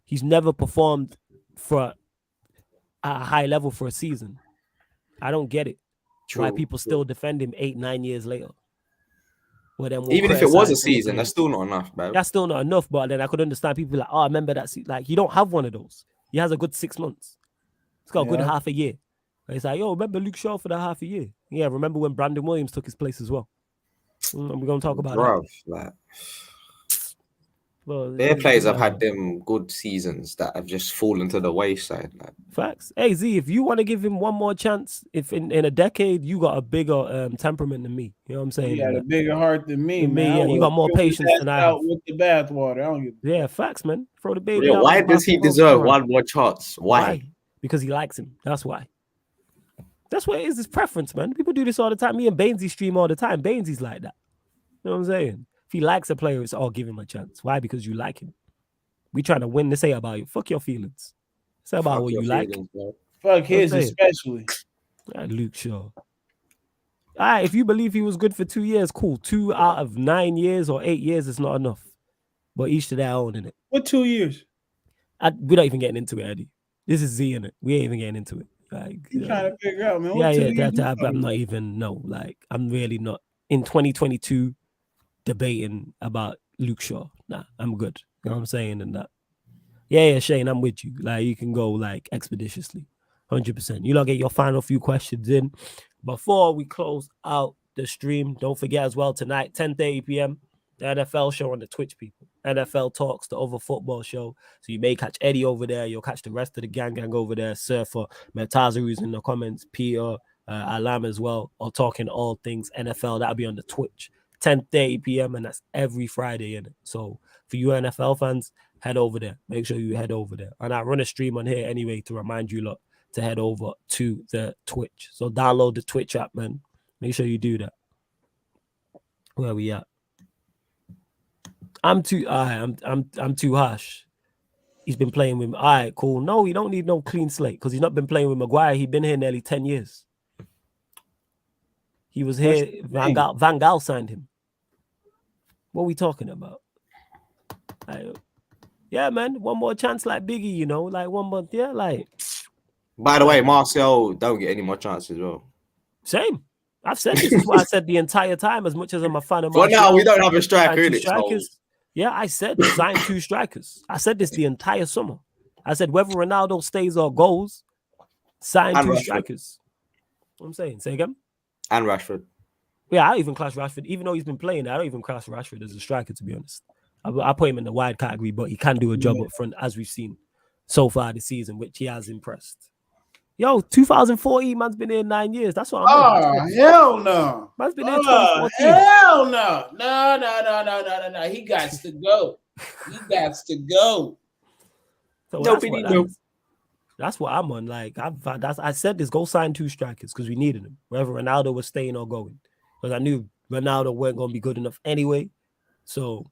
He's never performed for a high level for a season. I don't get it. Why people still defend him 8-9 years later. Well, then even if it was a season, that's still not enough, bro. That's still not enough. But then I could understand people like, oh, I remember that. Like, you don't have one of those. He has a good 6 months. He's got a good half a year. And it's like, yo, remember Luke Shaw for the half a year? Yeah, remember when Brandon Williams took his place as well? We're going to talk about that. Like, their players have had them good seasons that have just fallen to the wayside. Like. Facts. Hey, Z, if you want to give him one more chance, if in a decade, you got a bigger temperament than me. You know what I'm saying? You got a bigger heart than me, man. Yeah, you got more patience than I have. With the bathwater. Yeah, facts, man. Throw the baby out. Why does he deserve one more chance? Why? Because he likes him. That's why. That's what it is, his preference, man. People do this all the time. Me and Bainesy stream all the time. Bainesy's like that. You know what I'm saying? If he likes a player, it's all give him a chance. Why? Because you like him. We trying to win. This ain't about you. Fuck your feelings. It's about what you like. Fuck his especially. Luke Shaw. All right, if you believe he was good for 2 years, cool. 2 out of 9 years or 8 years is not enough. But each to their own, innit? What 2 years? We're not even getting into it, Eddie. This is Z, innit? We ain't even getting into it. Like, you trying to figure out, man. I'm not even, like, I'm really not. In 2022, debating about Luke Shaw. Nah, I'm good. You know what I'm saying? And that. Yeah, Shane, I'm with you. Like, you can go, like, expeditiously. 100%. You lot get your final few questions in. Before we close out the stream, don't forget as well, tonight, 10:30 p.m., the NFL show on the Twitch, people. NFL Talks, the other football show. So you may catch Eddie over there. You'll catch the rest of the gang over there. Surfer, Metaza, who's in the comments, Peter, Alam as well, all talking all things NFL. That'll be on the Twitch. 10:30 p.m. and that's every Friday in it. So for you NFL fans, head over there. Make sure you head over there. And I run a stream on here anyway to remind you lot to head over to the Twitch. So download the Twitch app, man. Make sure you do that. Where we at? I'm too harsh. He's been playing with all right, cool. No, he don't need no clean slate because he's not been playing with Maguire. He's been here nearly 10 years. He was here. Van Gaal signed him. What are we talking about? Yeah, man. One more chance like Biggie, you know, like 1 month. Yeah, like. By the way, Martial don't get any more chances as well. Same. I've said this is what I said the entire time, as much as I'm a fan of Martial. Well, now we don't have a striker in it. Yeah, I said sign 2 strikers. I said this the entire summer. I said whether Ronaldo stays or goes, sign 2 strikers. What I'm saying. Say again? And Rashford. Yeah, I don't even class Rashford. Even though he's been playing, I don't even class Rashford as a striker, to be honest. I put him in the wide category, but he can do a job up front, as we've seen so far this season, which he has impressed. Yo, 2014, man's been here 9 years. That's what I'm doing. Hell no. Man's been here 2014. Hell no. No. He got to go. So that's what I'm on. Like, I said this, go sign 2 strikers because we needed them, whether Ronaldo was staying or going. Because I knew Ronaldo weren't going to be good enough anyway. So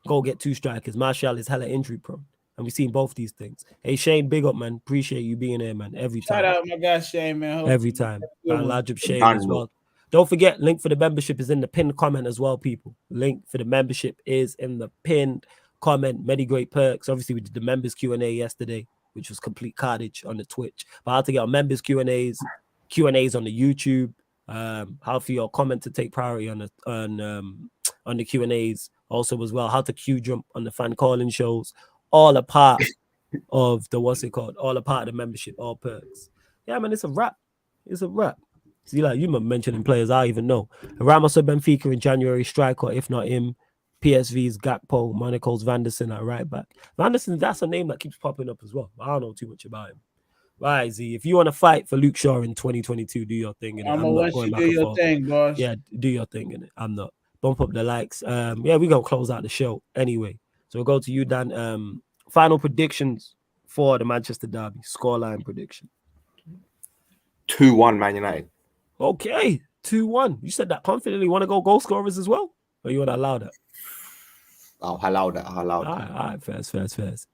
go get 2 strikers. Martial is hella injury prone. And we've seen both these things. Hey, Shane, big up, man. Appreciate you being here, man. Every time. Shout out my guy, Shane, man. Every time. Large up Shane as well. Don't forget, link for the membership is in the pinned comment as well, people. Link for the membership is in the pinned comment, many great perks. Obviously, we did the members Q&A yesterday, which was complete carnage on the Twitch. But how to get our members Q&As on the YouTube. How for your comment to take priority on the Q&As also as well. How to queue jump on the fan calling shows. All a part of the all a part of the membership, all perks. Yeah, man, it's a wrap. It's a wrap. See, like you mentioning players I even know. Ramos of Benfica in January, striker, if not him. PSV's Gakpo, Monaco's Vanderson at right back. Vanderson, that's a name that keeps popping up as well. I don't know too much about him. Right, Z, if you want to fight for Luke Shaw in 2022, do your thing. I'm gonna let you do your thing, boss. Yeah, do your thing in it. I'm not. Bump up the likes. Yeah, we're gonna close out the show anyway. So we'll go to you, Dan. Final predictions for the Manchester derby. Scoreline prediction. 2-1 Man United. Okay, 2-1. You said that confidently. You want to go goal scorers as well? Or you want to allow that? I'll allow that. All right, fast.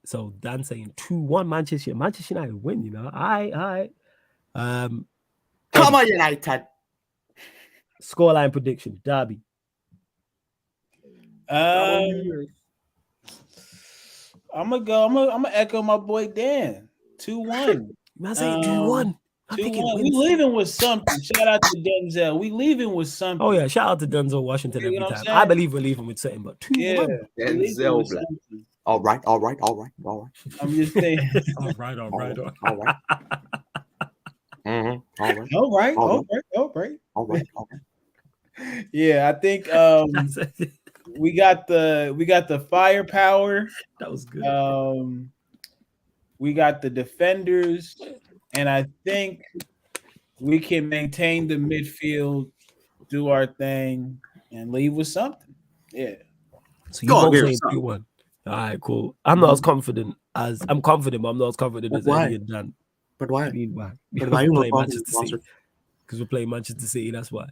So Dan saying 2-1 Manchester United win, you know. All right. Come on, United. Scoreline prediction, derby. I'm gonna echo my boy Dan. 2-1. Man saying 2-1. 2-1. We leaving with something. Shout out to Denzel. We leaving with something. Oh yeah, shout out to Denzel Washington every time. I believe we're leaving with something, but 2-1. Yeah, Denzel. All right. I'm just saying. All right. Mm-hmm. All right. Yeah, I think we got the firepower. That was good. We got the defenders, and I think we can maintain the midfield, do our thing, and leave with something. Yeah. So you both saying 2-1. All right, cool. I'm not as confident as I'm confident, but I'm not as confident as Eddie and Dan. But why? I mean, why? But why you playing Manchester City? Because we're playing Manchester City. That's why.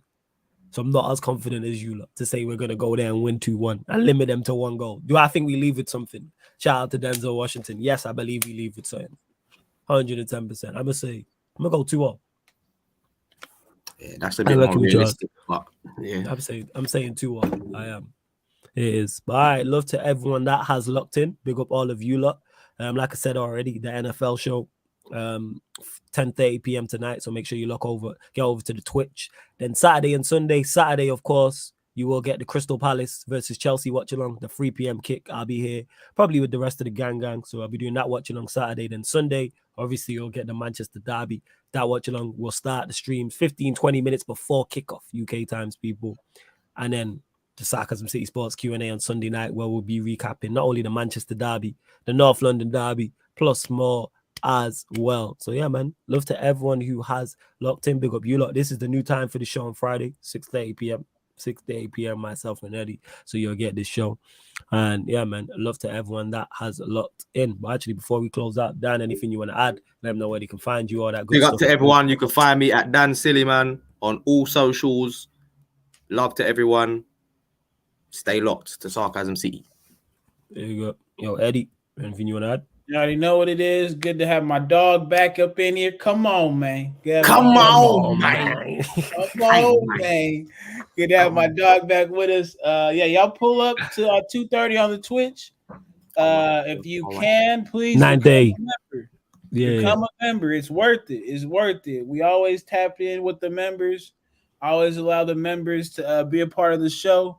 So I'm not as confident as you lot to say we're gonna go there and win 2-1 and limit them to 1 goal. Do I think we leave with something? Shout out to Denzel Washington. Yes, I believe we leave with something. 110%. I'm gonna go 2-0. Yeah, that's a bit more realistic. But yeah, I'm saying 2-1. I am. It is. But all right, love to everyone that has locked in. Big up all of you lot. Like I said already, the NFL show, 10:30 p.m. tonight. So make sure you get over to the Twitch. Then Saturday and Sunday. Saturday, of course, you will get the Crystal Palace versus Chelsea watch along, the 3 p.m. kick. I'll be here probably with the rest of the gang. So I'll be doing that watch along Saturday. Then Sunday, obviously, you'll get the Manchester derby. That watch along will start the streams 15-20 minutes before kickoff, UK times, people. And then the Sarcasm City Sports Q&A on Sunday night, where we'll be recapping not only the Manchester derby, the North London derby, plus more as well. So yeah, man, love to everyone who has locked in. Big up you lot. This is the new time for the show on Friday, 6:30 p.m. 6:30 p.m. myself and Eddie. So you'll get this show. And yeah, man, love to everyone that has locked in. But actually, before we close out, Dan, anything you want to add? Let them know where they can find you, all that good big stuff. up to everyone. You can find me at Dan Sillyman on all socials. Love to everyone. Stay locked to Sarcasm City. There you go. Yo, Eddie, anything you want to add? You already know what it is. Good to have my dog back up in here. Come on, man. Come on, man. Good to have my dog back with us. Yeah, y'all pull up to 2:30 on the Twitch. If you can, please 9 day. Become a member. It's worth it. We always tap in with the members. I always allow the members to be a part of the show.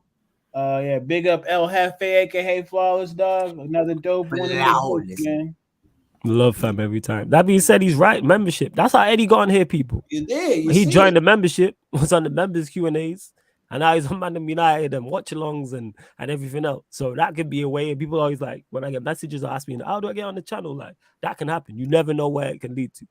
Yeah, big up El Jefe, aka Flawless Dog. Another dope one. Man. Love fam every time. That being said, he's right. Membership. That's how Eddie got on here, people. He joined the membership, was on the members Q&As, and now he's on ManDem United and watch-alongs and everything else. So that could be a way. And people always like, when I get messages, ask me, how do I get on the channel? Like, that can happen. You never know where it can lead to.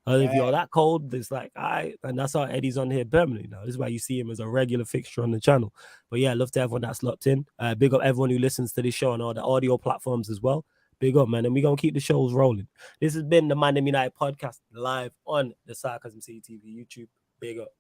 If you're that cold, it's like, and that's how Eddie's on here permanently now. This is why you see him as a regular fixture on the channel. But yeah, love to everyone that's locked in. Big up everyone who listens to this show on all the audio platforms as well. Big up, man. And we're going to keep the shows rolling. This has been the ManDem United podcast live on the Sarcasm City TV YouTube. Big up.